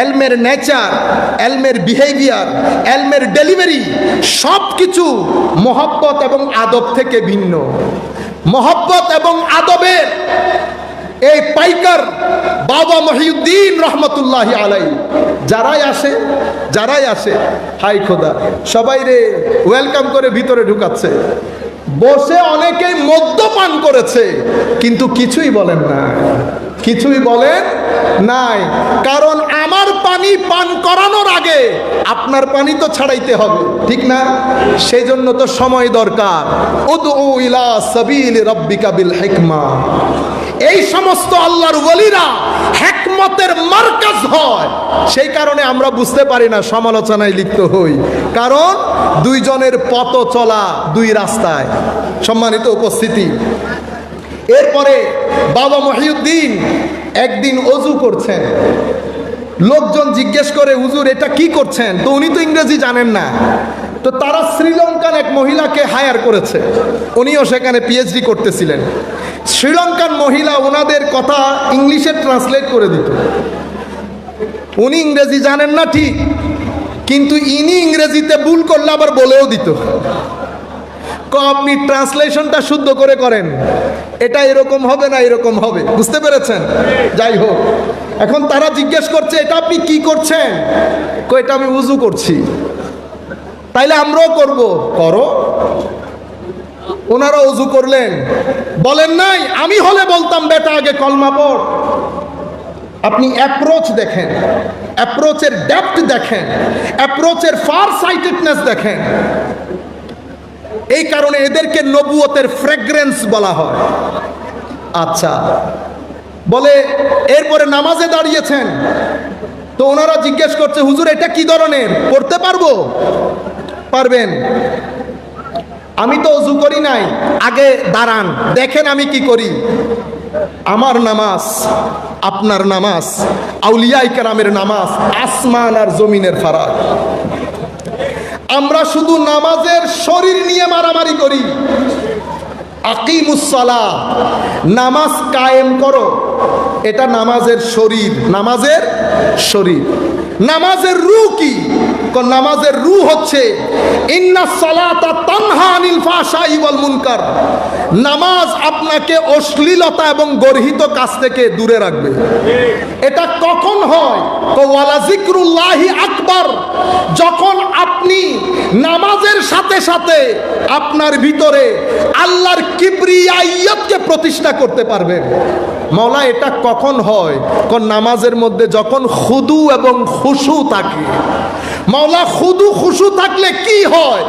এলমের নেচার, এলমের বিহেভিয়ার, এলমের ডেলিভারি সব কিছু মহব্বত এবং আদব থেকে ভিন্ন। মহব্বত এবং আদবের এই পাইকার বাবা মহিউদ্দিন রহমতুল্লাহি আলাইহি যারাই আসে হাই খোদা সবাই রে ওয়েলকাম করে ভিতরে ঢুকাচ্ছে। বসে অনেকেই মদ্যপান করেছে কিন্তু কিছুই বলেন না, কিছুই বলেন নাই। কারণ আমার পানি পান করানোর আগে আপনার পানি তো ছাড়াইতে হবে, ঠিক না? সেই জন্য তো সময় দরকার। উদউ ইলা সাবিলি রাব্বিকা বিল হিকমা। এই সমস্ত আল্লাহর ওয়ালিরা হিকমতের মার্কাজ হয়, সেই কারণে আমরা বুঝতে পারি না, সমালোচনায় লিপ্ত হই। কারণ দুইজনের পথ চলা দুই রাস্তায়। সম্মানিত উপস্থিতি, এরপরে বাবা মহিউদ্দিন একদিন ওযু করছেন। লোকজন জিজ্ঞেস করে, হুজুর এটা কি করছেন? তো উনি তো ইংরেজি জানেন না। তো তারা শ্রীলঙ্কান এক মহিলাকে হায়ার করেছে, উনিও সেখানে পিএইচডি করতেছিলেন। শ্রীলঙ্কান মহিলা ওনাদের কথা ইংলিশে ট্রান্সলেট করে দিত। উনি ইংরেজি জানেন না ঠিক, কিন্তু ইনি ইংরেজিতে ভুল করলে আবার বলেও দিত, আপনি ট্রান্সলেশনটা শুদ্ধ করে করেন, এটা এরকম হবে না এরকম হবে। বুঝতে পেরেছেন? যাই হোক, এখন তারা জিজ্ঞেস করছে এটা আপনি কি করছেন? এটা আমি উযু করছি। তাইলে আমরাও করব। করো। ওনারা উযু করলেন, বলেন নাই আমি হলে বলতাম বেটা আগে কলমা পড়। আপনি অ্যাপ্রোচ দেখেন, অ্যাপ্রোচের ডেপথ দেখেন, অ্যাপ্রোচের ফার সাইটেডনেস দেখেন। এই কারণে এদেরকে নবুয়তের ফ্র্যাগ্রেন্স বলা হয়। আচ্ছা, বলে এরপরে নামাজে দাঁড়িয়েছেন, তো ওনারা জিজ্ঞেস করছে হুজুর এটা কি ধরনের, পড়তে পারবো? পারবেন। আমি তো ওযু করি নাই, আগে দাঁড়ান দেখেন আমি কি করি। আমার নামাজ, আপনার নামাজ, আউলিয়ায়ে কেরামের নামাজ আসমান আর জমিনের ফারাক। আমরা শুধু নামাজের শরীর নিয়ে মারামারি করি। আকিমুস সালাহ, নামাজ কায়েম করো, এটা নামাজের শরীর, নামাজের শরীর। নামাজের রূহ কি? নামাজের রূহ হচ্ছে ইন্নাস সালাতা তানহা আনিল ফাহশাই ওয়াল মুনকার। নামাজ আপনাকে অশ্লীলতা এবং গর্হিত কাজ থেকে দূরে রাখবে। এটা কখন হয়? ওয়ালা যিকরুল্লাহি আকবার, যখন আপনি নামাজের সাথে সাথে আপনার ভিতরে আল্লাহর কিবরিয়াইয়তকে প্রতিষ্ঠা করতে পারবেন। মাওলা এটা কখন হয়? নামাজের মধ্যে যখন খুদু এবং খুশু থাকে। মাওলা খুদু খুশু থাকলে কি হয়?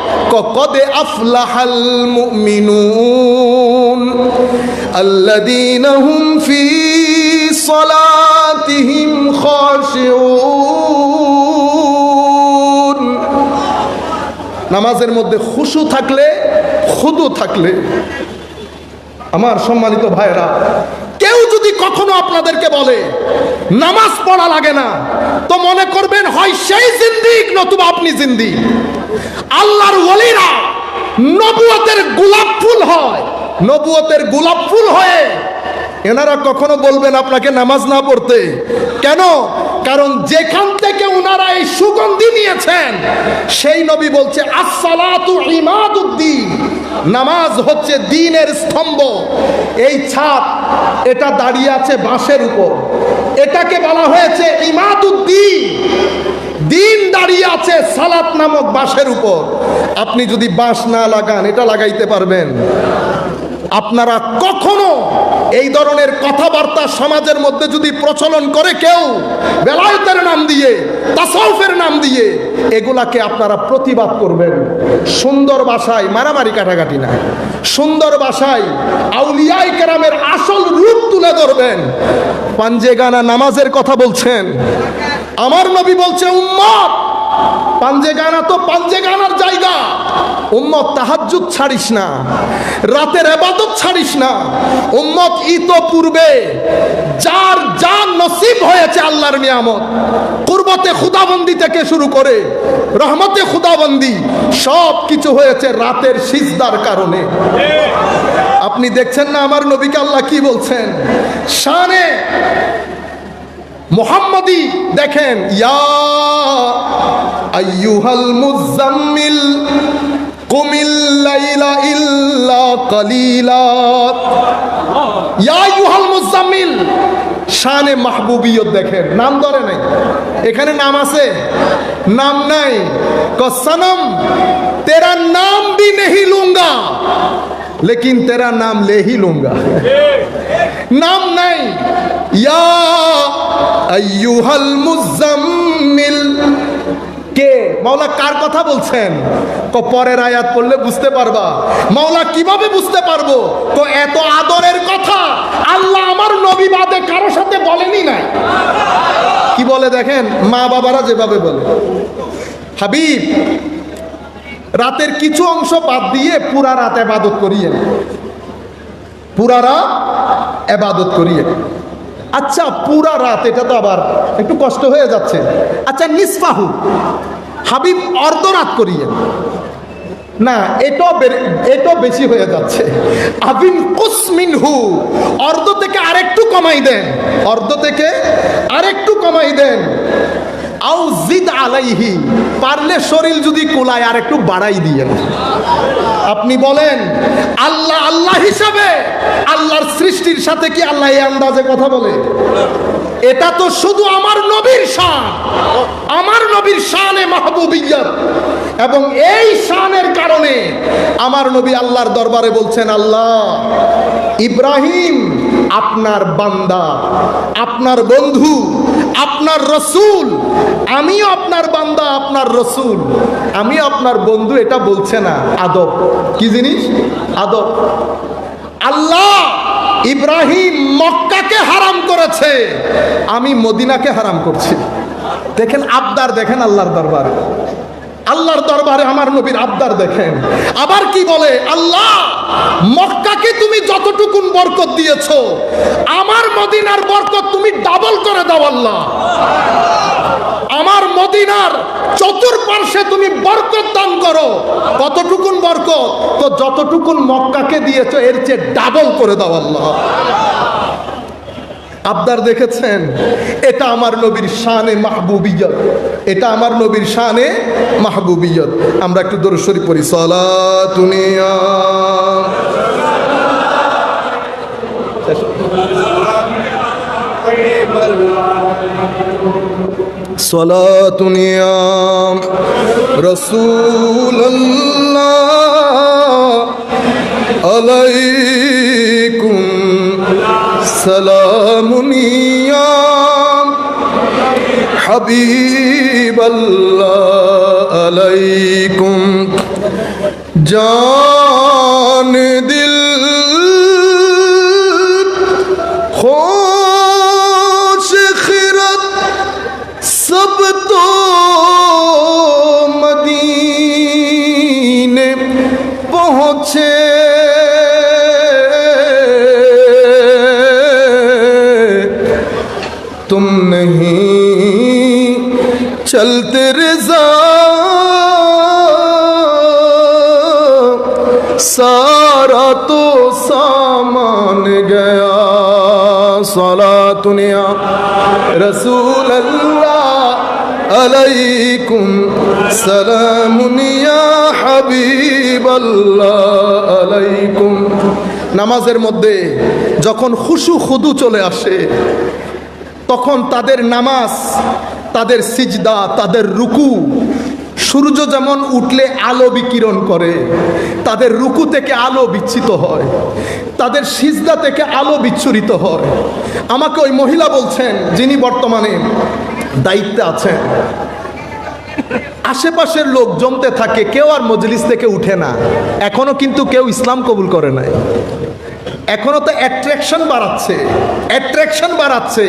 কদে আফলাহাল মুমিনুন আল্লাযীনা হুম ফি সালাতিহিম খাশিউন। নামাজের মধ্যে খুশু থাকলে, খুদু থাকলে, আমার সম্মানিত ভাইরা, কেউ যদি কখনো আপনাদেরকে বলে নামাজ পড়া লাগে না, তো মনে করবেন হয় সেই জিন্দিক নতুবা আপনি জিন্দিক। আল্লাহর ওয়ালিরা নবুয়তের গোলাপ ফুল হয়, নবুয়তের গোলাপ ফুল হয়ে এনারা কখনো বলবেন আপনাকে নামাজ না পড়তে। কেন? কারণ যেখান থেকে ওনারা এই সুগন্ধি নিয়েছেন সেই নবী বলছে আসসালাতু ইমাদুদ্দিন, নামাজ হচ্ছে দ্বীনের স্তম্ভ। এই ছাদ এটা দাঁড়িয়ে আছে বাঁশের উপর, এটাকে বলা হয়েছে ইমাদুদ্দিন। দ্বীন দাঁড়িয়ে আছে সালাত নামক বাঁশের উপর। আপনি যদি বাঁশ না লাগান এটা লাগাইতে পারবেন? আপনারা কখনো এই ধরনের কথাবার্তা সমাজের মধ্যে যদি প্রচলন করে কেউ বেলায়েতের নাম দিয়ে, তাসাউফের নাম দিয়ে, এগুলাকে আপনারা প্রতিবাদ করবেন সুন্দর ভাষায়, মারামারি কাটাকাটি না, সুন্দর ভাষায় আউলিয়ায়ে কেরামের আসল রূপ তুলে ধরবেন। পাঞ্জেগানা নামাজের কথা বলছেন, আমার নবী বলছে উম্মত পাঞ্জেগানা তো পাঞ্জেগানার জায়গা, উম্মত তাহাজ্জুদ ছাড়িস না, রাতের ইবাদত ছাড়িস না। উম্মত ইতোপূর্বে যার যা নসিব হয়েছে আল্লাহর নিয়ামত, কুরবতে খুদাবন্দি থেকে শুরু করে রহমতে খুদাবন্দি সব কিছু হয়েছে রাতের সিজদার কারণে। আপনি দেখছেন না আমার নবীকে আল্লাহ কি বলছেন শানে মুহাম্মাদি, দেখেন ইয়া আইয়ুহাল মুজাম্মিল কুমিল লাইলা ইল্লা কালিলা, ইয়া আইয়ুহাল মুজাম্মিল, শানে মাহবুবিয়ত দেখেন, নাম ধরে নাই, এখানে নাম আছে নাম নাই। কসনম তেরা নাম भी नहीं लूंगा लेकिन तेरा नाम ले ही लूंगा, नाम नहीं। या আইয়ুহাল মুজাম্মিল, কে মাওলা কার কথা বলছেন? পরের আয়াত পড়লে বুঝতে পারবা। মাওলা কিভাবে বুঝতে পারবো? এত আদরের কথা আল্লাহ আমার নবী বাদে কারো সাথে বলেনি না। কি বলে দেখেন, মা বাবারা যেভাবে বলে, হাবিব রাতের কিছু অংশ বাদ দিয়ে পুরা রাত ইবাদত করিয়েন, পুরা রাত ইবাদত করিয়েন। আচ্ছা পুরা রাত, এটা তো আবার একটু কষ্ট হয়ে যাচ্ছে। আচ্ছা নিসফাহু, হাবিব অর্ধ রাত করিয়েন না, এটাও বেশি হয়ে যাচ্ছে। আবিন কুসমিনহু, অর্ধ থেকে আরেকটু কমাই দেন, অর্ধ থেকে আরেকটু কমাই দেন। আও জিদ আলাইহি, পারলে শরীর যদি কুলায় আর একটু বাড়াই দিয়েন। আপনি বলেন আল্লাহ আল্লাহ হিসাবে আল্লাহর সৃষ্টির সাথে কি আল্লাহ এই আন্দাজে কথা বলে? এটা তো শুধু আমার নবীর শান, আমার নবীর শানে মাহবুবিয়ত, এবং এই শানের কারণে আমার নবী আল্লাহর দরবারে বলছেন, আল্লাহ ইব্রাহিম আপনার বান্দা, আপনার বন্ধু, আপনার রসুল, আমিও আপনার বান্দা, আপনার রসুল, আমিও আপনার বন্ধু। এটা বলছে না, আদব। কি জিনিস? আদব। আল্লাহ ইব্রাহিম মক্কাকে হারাম করেছে, আমি মদিনাকে হারাম করছি। দেখেন আবদার, দেখেন আল্লাহর দরবারে, আল্লাহর দরবারে আমার নবীর আবদার দেখেন। আবার কি বলে, আল্লাহ মক্কাকে তুমি যতটুকুন বরকত দিয়েছো, আমার মদিনার বরকত তুমি ডাবল করে দাও আল্লাহ। আমার মদিনার চতুর্পার্শ্বে তুমি বরকত দান করো। কতটুকুন বরকত? তো যতটুকুন মক্কাকে দিয়েছো এর চেয়ে ডাবল করে দাও আল্লাহ। আবদার দেখেছেন? এটা আমার নবীর শানে মাহবুবিয়ত, এটা আমার নবীর শানে মাহবুবিয়ত। আমরা একটু দরুদ শরীফ পড়ি। সালাতুনিয়া সালাতুনিয়া রাসূলুল্লাহ আলাইকুম সালামুনিয়া হাবিবাল্লাহ আলাইকুম জান দিল খোশ খিরত সব তো মদীনে পৌঁছে तुम नहीं चलते रज़ा सारा तो सामान गया सलातुनिया रसूल अल्लाह अलैकुम सलामुनिया हबीब अल्लाह अलैकुम। নামাজের মধ্যে যখন খুশু খুদু চলে আসে তখন তাদের নামাজ, তাদের সিজদা, তাদের রুকু, সূর্য যেমন উঠলে আলো বিকিরণ করে, তাদের রুকু থেকে আলো বিচ্ছিত হয়, তাদের সিজদা থেকে আলো বিচ্ছুরিত হয়। আমাকে ওই মহিলা বলছেন, যিনি বর্তমানে দায়িত্বে আছেন, আশেপাশের লোক জমতে থাকে, কেউ আর মজলিস থেকে উঠে না। এখনো কিন্তু কেউ ইসলাম কবুল করে নাই। এখনো তো অ্যাট্রাকশন বাড়াচ্ছে।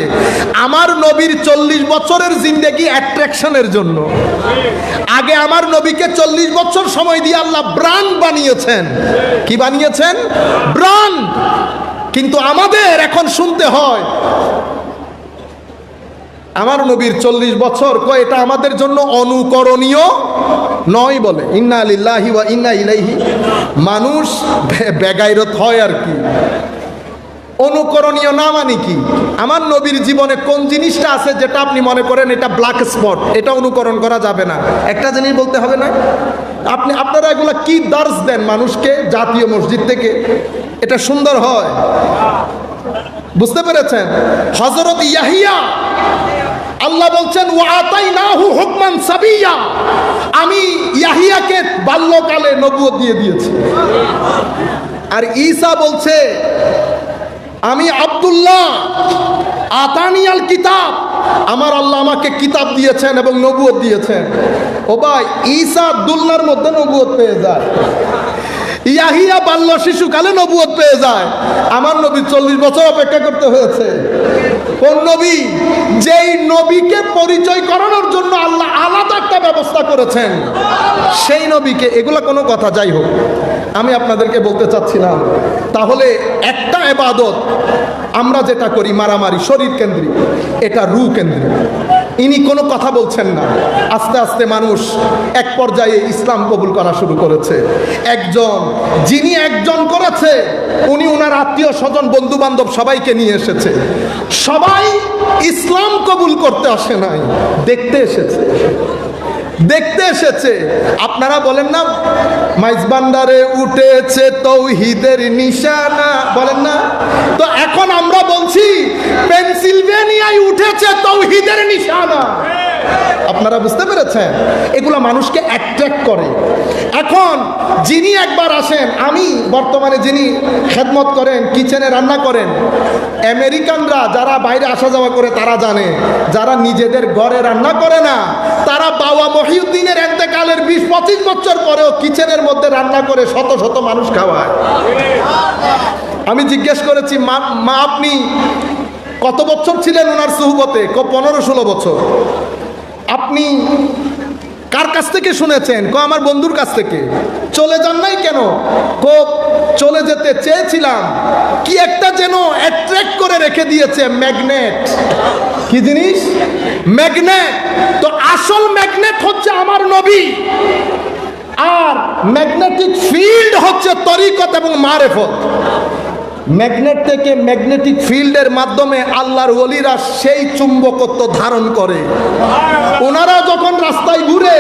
আমার নবীর 40 বছরের জিন্দেগি অ্যাট্রাকশনের জন্য। আগে আমার নবীকে 40 বছর সময় দিয়ে আল্লাহ ব্র্যান্ড বানিয়েছেন। কি বানিয়েছেন? ব্র্যান্ড। কিন্তু আমাদের এখন শুনতে হয় আমার নবীর 40 বছর, কয় এটা আমাদের জন্য অনুকরণীয় নয় বলে। ইন্না লিল্লাহি ওয়া ইন্না ইলাইহি। মানুষ বেগাইরত হয় আর কি। অনুকরণীয় না মানে কি? আমার নবীর জীবনে কোন জিনিসটা আছে যেটা আপনি মনে করেন এটা ব্ল্যাক স্পট, এটা অনুকরণ করা যাবে না? একটা জিনিস বলতে হবে না? আপনারা এগুলা কি দার্স দেন মানুষকে জাতীয় মসজিদ থেকে? এটা সুন্দর হয়, বুঝতে পেরেছেন? হযরত ইয়াহিয়া, আল্লাহ বলছেন ওয়া আতাইনাহু হুকমান সাবিয়্যা, আমি ইয়াহিয়াকে বাল্যকালে নবুয়ত দিয়ে দিয়েছি। আর ঈসা বলছে আমি আব্দুল্লাহ, আতানিয়াল কিতাব, আমার আল্লাহ আমাকে কিতাব দিয়েছেন এবং নবুয়ত দিয়েছেন। ও ভাই, ঈসা আব্দুল্লাহর মধ্যে নবুয়ত পেয়ে যায়, ইয়াহিয়া বাল্য শিশুকালে নবুয়ত পেয়ে যায়। আমার নবী 40 বছর অপেক্ষা করতে হয়েছে। কোন নবী? যেই নবীকে পরিচয় করানোর জন্য আল্লাহ আলাদা একটা ব্যবস্থা করেছেন, সেই নবীকে। এগুলা কোনো কথা, যাই হোক, আমি আপনাদেরকে বলতে চাচ্ছিলাম। তাহলে একটা ইবাদত আমরা যেটা করি মারামারি শরীর কেন্দ্রিক, এটা রূহ কেন্দ্রিক। ইনি কোনো কথা বলছেন না। আস্তে আস্তে মানুষ এক পর্যায়ে ইসলাম কবুল করা শুরু করেছে। যিনি একজন করেছে, উনি ওনার আত্মীয় স্বজন বন্ধু বান্ধব সবাইকে নিয়ে এসেছে। সবাই ইসলাম কবুল করতে আসে নাই, দেখতে এসেছে। আপনারা বলেন না মাইজবান্ডারে উঠেছে তৌহিদের নিশানা, বলেন না? তো এখন আমরা বলছি পেনসিলভেনিয়ায় উঠেছে তৌহিদের নিশানা। আপনারা বুঝতে পেরেছেন? এগুলা মানুষকে অ্যাট্রাক্ট করে। এখন যিনি একবার আসেন, আমি বর্তমানে যিনি খেদমত করেন, কিচেনে রান্না করেন, আমেরিকানরা যারা বাইরে আসা যাওয়া করে তারা জানে, যারা নিজেদের ঘরে রান্না করে না, তারা বাবা মহিউদ্দিনের ইন্তেকালের 20-25 বছর পরেও কিচেনের মধ্যে রান্না করে শত শত মানুষ খাওয়ায়। আমি জিজ্ঞেস করেছি, মা আপনি কত বছর ছিলেন ওনার সুহবতে? 15-16 বছর। আপনি কার কাছ থেকে শুনেছেন? আমার বন্ধুর কাছ থেকে। চলে যান নাই কেন? চলে যেতে চেয়েছিলাম, কি একটা যেন অ্যাট্রাক্ট করে রেখে দিয়েছে, ম্যাগনেট। কি জিনিস? ম্যাগনেট। তো আসল ম্যাগনেট হচ্ছে আমার নবী, আর ম্যাগনেটিক ফিল্ড হচ্ছে তরিকত এবং মারেফত। ম্যাগনেট থেকে ম্যাগনেটিক ফিল্ডের মাধ্যমে আল্লাহর ওলিরা সেই চুম্বকত্ব ধারণ করে। ওনারা যখন রাস্তায় ঘুরে,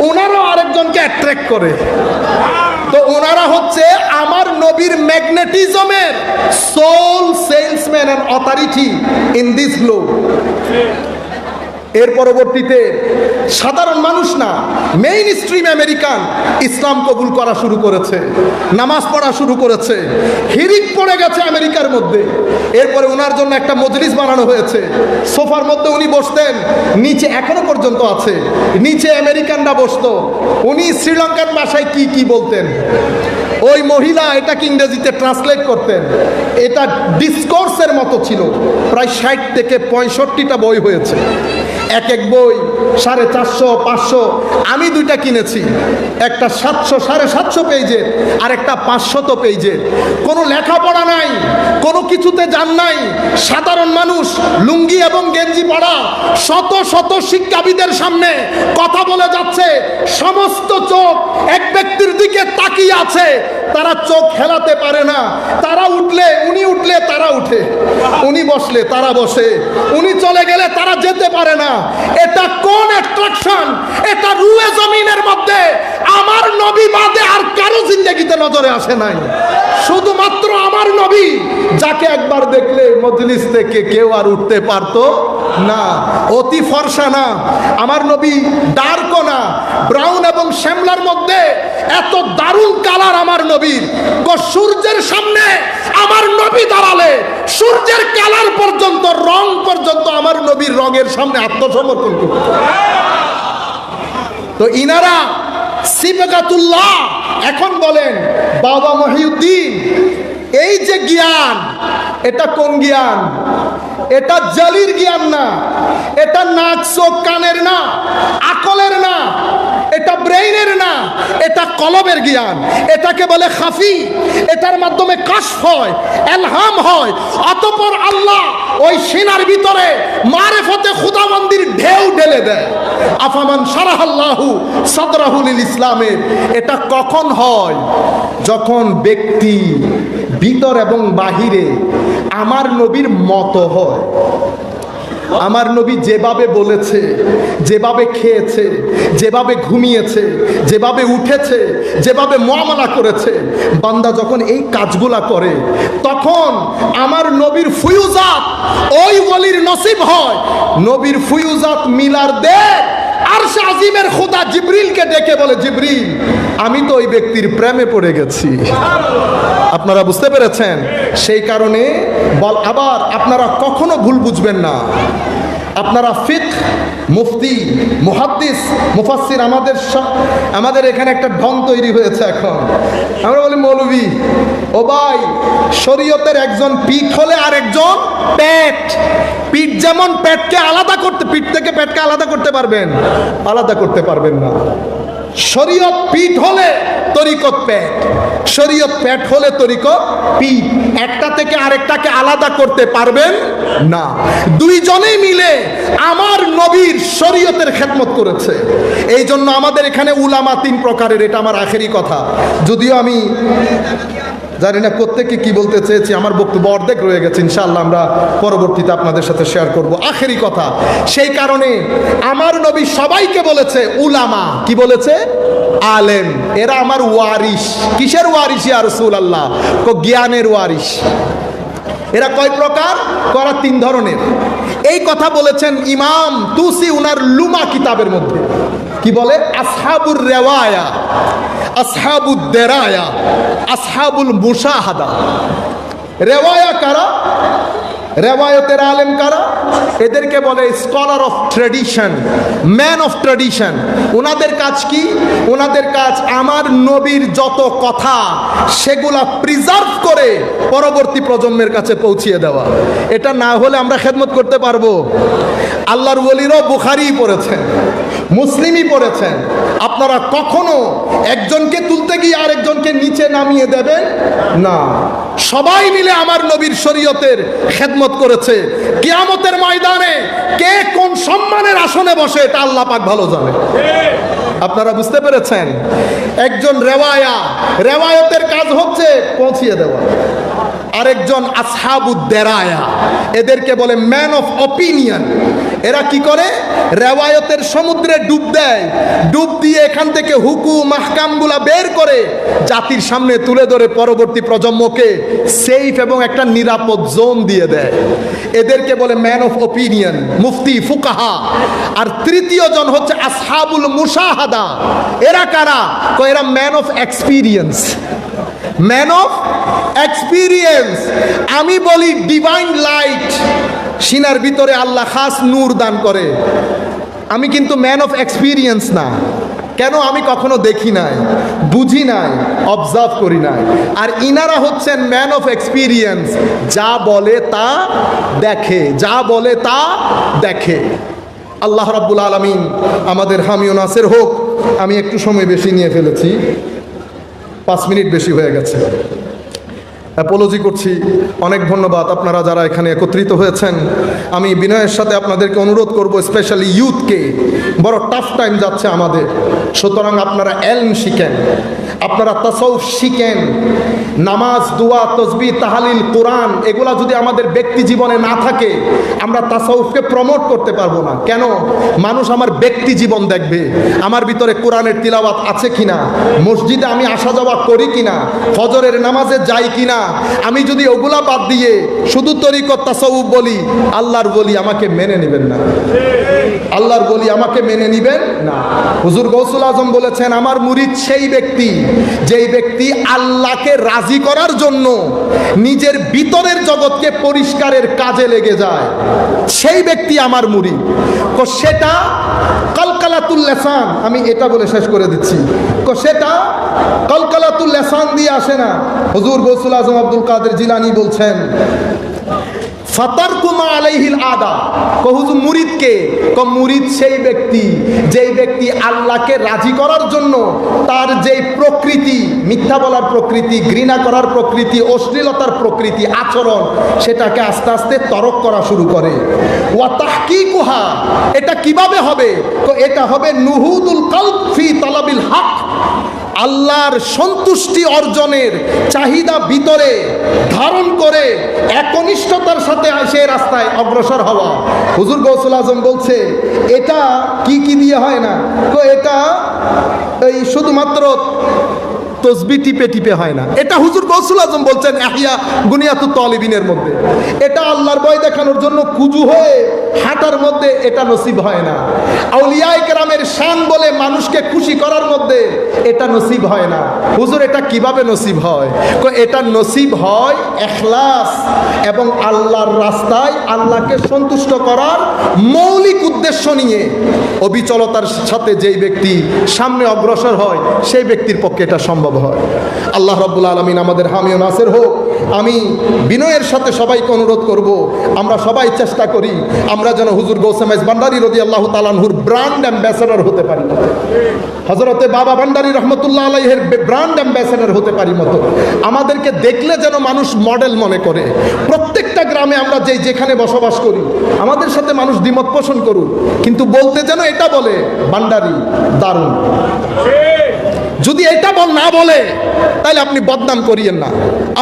ওনারাও আরেকজনকে অ্যাট্রাক্ট করে। তো ওনারা হচ্ছে আমার নবীর ম্যাগনেটিজমের sole salesman and authority in this globe. এর পরবর্তীতে সাধারণ মানুষ না, মেইন স্ট্রিম আমেরিকান ইসলাম কবুল করা শুরু করেছে, নামাজ পড়া শুরু করেছে, হিরিক পড়ে গেছে আমেরিকার মধ্যে। এরপরে ওনার জন্য একটা মজলিস বানানো হয়েছে। সোফার মধ্যে উনি বসতেন, নিচে এখনো পর্যন্ত আছে, নিচে আমেরিকানরা বসতো। উনি শ্রীলঙ্কান ভাষায় কি বলতেন, ওই মহিলা এটাকে ইংরেজিতে ট্রান্সলেট করতেন। এটা ডিসকোর্সের মতো ছিল। প্রায় 60 থেকে 65টা বই হয়েছে। এক বই 450-500। আমি 2টা কিনেছি, একটা 700-750 পেজের, আর একটা 500 পেজের। কোনো লেখাপড়া নাই, কোনো কিছুতে জান নাই। সাধারণ মানুষ লুঙ্গি এবং গেঞ্জি পরা শত শত শিক্ষাবিদের সামনে কথা বলে যাচ্ছে। সমস্ত চোখ এক ব্যক্তির দিকে তাকিয়ে আছে, তারা চোখ হেলাতে পারে না। তারা উঠলে উনি উঠলে তারা উঠে, উনি বসলে তারা বসে, উনি চলে গেলে তারা যেতে পারে না। এটা কোন অ্যাট্রাকশন? এটা রুয়ে জমিনের মধ্যে আমার নবী বাদে আর কারো জিন্দেগিতে নজরে আসে নাই। শুধুমাত্র আমার নবী, যাকে একবার দেখলে মজলিস থেকে কেউ আর উঠতে পারতো না। অতি ফর্সা না আমার নবী, ডার্কও না, ব্রাউন এবং শ্যামলার মধ্যে এত দারুণ কালার আমার নবীর। সূর্যের সামনে আমার নবী দাঁড়ালে সূর্যের কালার পর্যন্ত, রং পর্যন্ত আমার নবীর রঙের সামনে আত্মসমর্পণ করত। তো ইনারা সিবগাতুল্লাহ। এখন বলেন বাবা মহিউদ্দিন, এই যে জ্ঞান, এটা কোন জ্ঞান? এটা জালির জ্ঞান না, এটা নাক চোখ কানের না, আকলের না, এটা ব্রেইনের না, এটা কলবের জ্ঞান। এটাকে বলে খাফি। এটার মাধ্যমে কাশফ হয়, এলহাম হয়, অতঃপর আল্লাহ ওই সিনার ভিতরে মারেফতে খুদাবন্দির ঢেউ ঢেলে দেয়। আফামান শারাহাল্লাহু সাদরাহু লিল ইসলামের। এটা কখন হয়? যখন ব্যক্তি ভিতর এবং বাহিরে আমার নবীর মতো হয়। আমার নবী যেভাবে বলেছে, যেভাবে খেয়েছে, যেভাবে ঘুমিয়েছে, যেভাবে উঠেছে, যেভাবে মুআমালা করেছে, বান্দা যখন এই কাজগুলা করে, তখন আমার নবীর ফুয়ুজাত ওই ওয়ালির নসিব হয়। নবীর ফুয়ুজাত মিলার দে আরশ আজিমের খোদা জিবরিলকে ডেকে বলে, জিবরিল, আমি তো ওই ব্যক্তির প্রেমে পড়ে গেছি। আপনারা বুঝতে পেরেছেন? সেই কারণে আবার আপনারা কখনো ভুল বুঝবেন না। আপনারা ফিকহ, মুফতি, মুহাদ্দিস, মুফাসসির, আমাদের এখানে একটা ঢং তৈরি হয়েছে এখন। আমরা বলি মৌলভী, ও ভাই, শরীয়তের একজন পিঠ হলে আর একজন পেট। পিঠ যেমন পেটকে আলাদা করতে, পিঠ থেকে পেটকে আলাদা করতে পারবেন? আলাদা করতে পারবেন না। শরীয়ত পিঠ হলে তরিকত পেট, শরীয়ত পেট হলে তরিকত পিঠ। একটা থেকে আরেকটাকে আলাদা করতে পারবেন না। দুইজনেই মিলে আমার নবীর শরীয়তের খেদমত করেছে। এই জন্য আমাদের এখানে উলামা তিন প্রকারের। এটা আমার আখেরি কথা, যদিও আমি জানি না প্রত্যেককে কি বলতে চেয়েছি। আমার বক্তব্য অর্ধেক রয়ে গেছে, ইনশাআল্লাহ আমরা পরবর্তীতে আপনাদের সাথে শেয়ার করব। আখেরি কথা, সেই কারণে আমার নবী সবাইকে বলেছে উলামা। কি বলেছে? আলেম। এরা আমার ওয়ারিস। কিসের ওয়ারিস ইয়া রাসূলুল্লাহ? জ্ঞানের ওয়ারিস। এরা কয় প্রকার? করা তিন ধরনের। এই কথা বলেছেন ইমাম তুসি উনার লুমা কিতাবের মধ্যে। কি বলে? আসহাবুর রেওয়ায়া, আসহাবুদ দেরায়া, আসহাবুল মুশাহাদা। রেওয়ায়া কারা? রেওয়ায়তের আলেম কারা? এদেরকে বলে scholar of tradition, man of tradition. ওনাদের কাজ কি? ওনাদের কাজ আমার নবীর যত কথা সেগুলা প্রিজার্ভ করে পরবর্তী প্রজন্মের কাছে পৌঁছিয়ে দেওয়া। এটা না হলে আমরা খেদমত করতে পারবো? আল্লাহর ওলিরাও বুখারী পড়েছেন, মুসলিমই পড়েছেন। আপনারা কখনো একজনকে তুলতে গিয়ে আরেকজনকে নিচে নামিয়ে দেবেন না। সবাই মিলে আমার নবীর শরীয়তের খেদমত করেছে। কিয়ামতের ময়দানে কে কোন সম্মানের আসনে বসে এটা আল্লাহ পাক ভালো জানে। আপনারা বুঝতে পেরেছেন? একজন রেওয়ায়তের কাজ হচ্ছে পৌঁছিয়ে দেওয়া। আরেকজন আসহাবুদ দেরায়া, এদেরকে বলে ম্যান অফ অপিনিয়ন। এরা কি করে? রেওয়ায়তের সমুদ্রে ডুব দেয়, ডুব দিয়ে এখান থেকে হুকুম মাহকামগুলা বের করে জাতির সামনে তুলে ধরে পরবর্তী প্রজন্মকে সেফ এবং একটা নিরাপদ জোন দিয়ে দেয়। এদেরকে বলে ম্যান অফ অপিনিয়ন, মুফতি, ফুকাহা। আর তৃতীয় জন হচ্ছে আসহাবুল মুশাহাদা। এরা কারা? এরা man of experience, man of experience. আমি বলি ডিভাইন লাইট, সিনার ভিতরে আল্লাহ খাস নূর দান করে। আমি কিন্তু ম্যান অফ এক্সপিরিয়েন্স না। কেন? আমি কখনো দেখি নাই, বুঝি নাই, অবজার্ভ করি নাই। আর ইনারা হচ্ছেন ম্যান অফ এক্সপিরিয়েন্স, যা বলে তা দেখে, যা বলে তা দেখে। আল্লাহ রাব্বুল আলামিন আমাদের হামি ও নাসির হোক। আমি একটু সময় বেশি নিয়ে ফেলেছি, 5 মিনিট বেশি হয়ে গেছে। অ্যাপোলজি করছি। অনেক ধন্যবাদ আপনারা যারা এখানে একত্রিত হয়েছেন। আমি বিনয়ের সাথে আপনাদেরকে অনুরোধ করব, স্পেশালি ইউথকে, বড় টাফ টাইম যাচ্ছে আমাদের। সুতরাং আপনারা এলম শিখেন, আপনারা তাসাউফ শিখেন। নামাজ, দোয়া, তসবিহ, তাহলিল, কোরআন এগুলা যদি আমাদের ব্যক্তি জীবনে না থাকে, আমরা তাসাউফকে প্রমোট করতে পারবো না। কেন? মানুষ আমার ব্যক্তি জীবন দেখবে, আমার ভিতরে কোরআনের তিলাওয়াত আছে কিনা, মসজিদে আমি আসা যাওয়া করি কিনা, ফজরের নামাজে যাই কিনা। আমি যদি ওগুলা বাদ দিয়ে শুধু তরিকত তাসাউফ বলি, আল্লাহর বলি আমাকে মেনে নেবেন না, আল্লাহর বলি আমাকে মেনে নিবেন না। হুজুর গৌসুল আজম বলেছেন, আমার মুরিদ সেই ব্যক্তি যেই ব্যক্তি আল্লাহকে রাজি করার জন্য নিজের ভিতরের জগৎকে পরিষ্কারের কাজে লেগে যায়, সেই ব্যক্তি আমার মুরিদ। তো সেটা কলকালা কলকলাতুল লিসান, আমি এটা বলে শেষ করে দিচ্ছি, সেটা কলকলাতুল লিসান দিয়ে আসে না। হুজুর গৌসুল আজম আব্দুল কাদের জিলানী বলছেন ফাতারকুমা আলাইহিল আদা, হুজুর মুরিদ কে? মুরিদ সেই ব্যক্তি যেই ব্যক্তি আল্লাহকে রাজি করার জন্য তার যেই প্রকৃতি, মিথ্যা বলার প্রকৃতি, ঘৃণা করার প্রকৃতি, অশ্লীলতার প্রকৃতি, আচরণ, সেটাকে আস্তে আস্তে তরক করা শুরু করে। ওয়া তাহকিকুহা, এটা কিভাবে হবে? এটা হবে নুহুদুল কলব ফি তালাবিল হক, আল্লাহর সন্তুষ্টি অর্জনের চাহিদা ভিতরে ধারণ করে একনিষ্ঠতার সাথে সে রাস্তায় অগ্রসর হওয়া। হুজুর গৌসুল আজম বলছে এটা কি কি দিয়ে হয় না, তো এটা এই শুধুমাত্র তসবি টিপে টিপে হয় না। এটা হুজুর গৌসুল আজম বলছেন ইহয়া বুনিয়াতুত তালিবিনের মধ্যে। এটা আল্লাহর ভয় দেখানোর জন্য কুজু হয়ে হাঁটার মধ্যে এটা নসিব হয় না। আউলিয়ায়ে কেরামের শান বলে মানুষকে খুশি করার মধ্যে এটা নসিব হয় না। হুজুর এটা কিভাবে নসিব হয়? এটা নসিব হয় ইখলাস এবং আল্লাহর রাস্তায় আল্লাহকে সন্তুষ্ট করার মৌলিক উদ্দেশ্য নিয়ে অবিচলতার সাথে যেই ব্যক্তি সামনে অগ্রসর হয় সেই ব্যক্তির পক্ষে এটা সম্ভব হয়। আল্লাহ রাব্বুল আলামিন আমাদের হামি ও নাসির হোক। আমি বিনয়ের সাথে সবাইকে অনুরোধ করব, আমরা সবাই চেষ্টা করি আমরা যেন হুজুর গৌসে মাইজ ভান্ডারী রাদিয়াল্লাহু তাআলা আনহুর ব্র্যান্ড অ্যাম্বাসেডর হতে পারি, হযরতে বাবা ভান্ডারী রহমতুল্লাহ আলাইহির ব্র্যান্ড অ্যাম্বাসেডর হতে পারি মতো। আমাদেরকে দেখলে যেন মানুষ মডেল মনে করে। প্রত্যেকটা গ্রামে আমরা যেখানে বসবাস করি আমাদের সাথে মানুষ দ্বিমত পোষণ করুন, কিন্তু বলতে যেন এটা বলে ভান্ডারী দারুণ। যদি এটা না বলে তাহলে আপনি বদনাম করিয়েন না,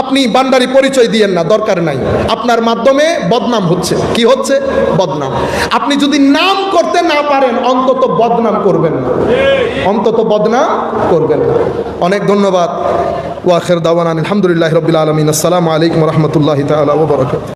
আপনি ভান্ডারী পরিচয় দিয়েন না, দরকার নাই। আপনার মাধ্যমে বদনাম হচ্ছে। কি হচ্ছে? বদনাম। আপনি যদি নাম করতে না পারেন অন্তত বদনাম করবেন না, অন্তত বদনাম করবেন না। অনেক ধন্যবাদ। ওয়া আখির দাওয়ানা আলহামদুলিল্লাহি রাব্বিল আলামিন। আসসালামু আলাইকুম ওয়া রাহমাতুল্লাহি তাআলা ওয়া বারাকাতুহু।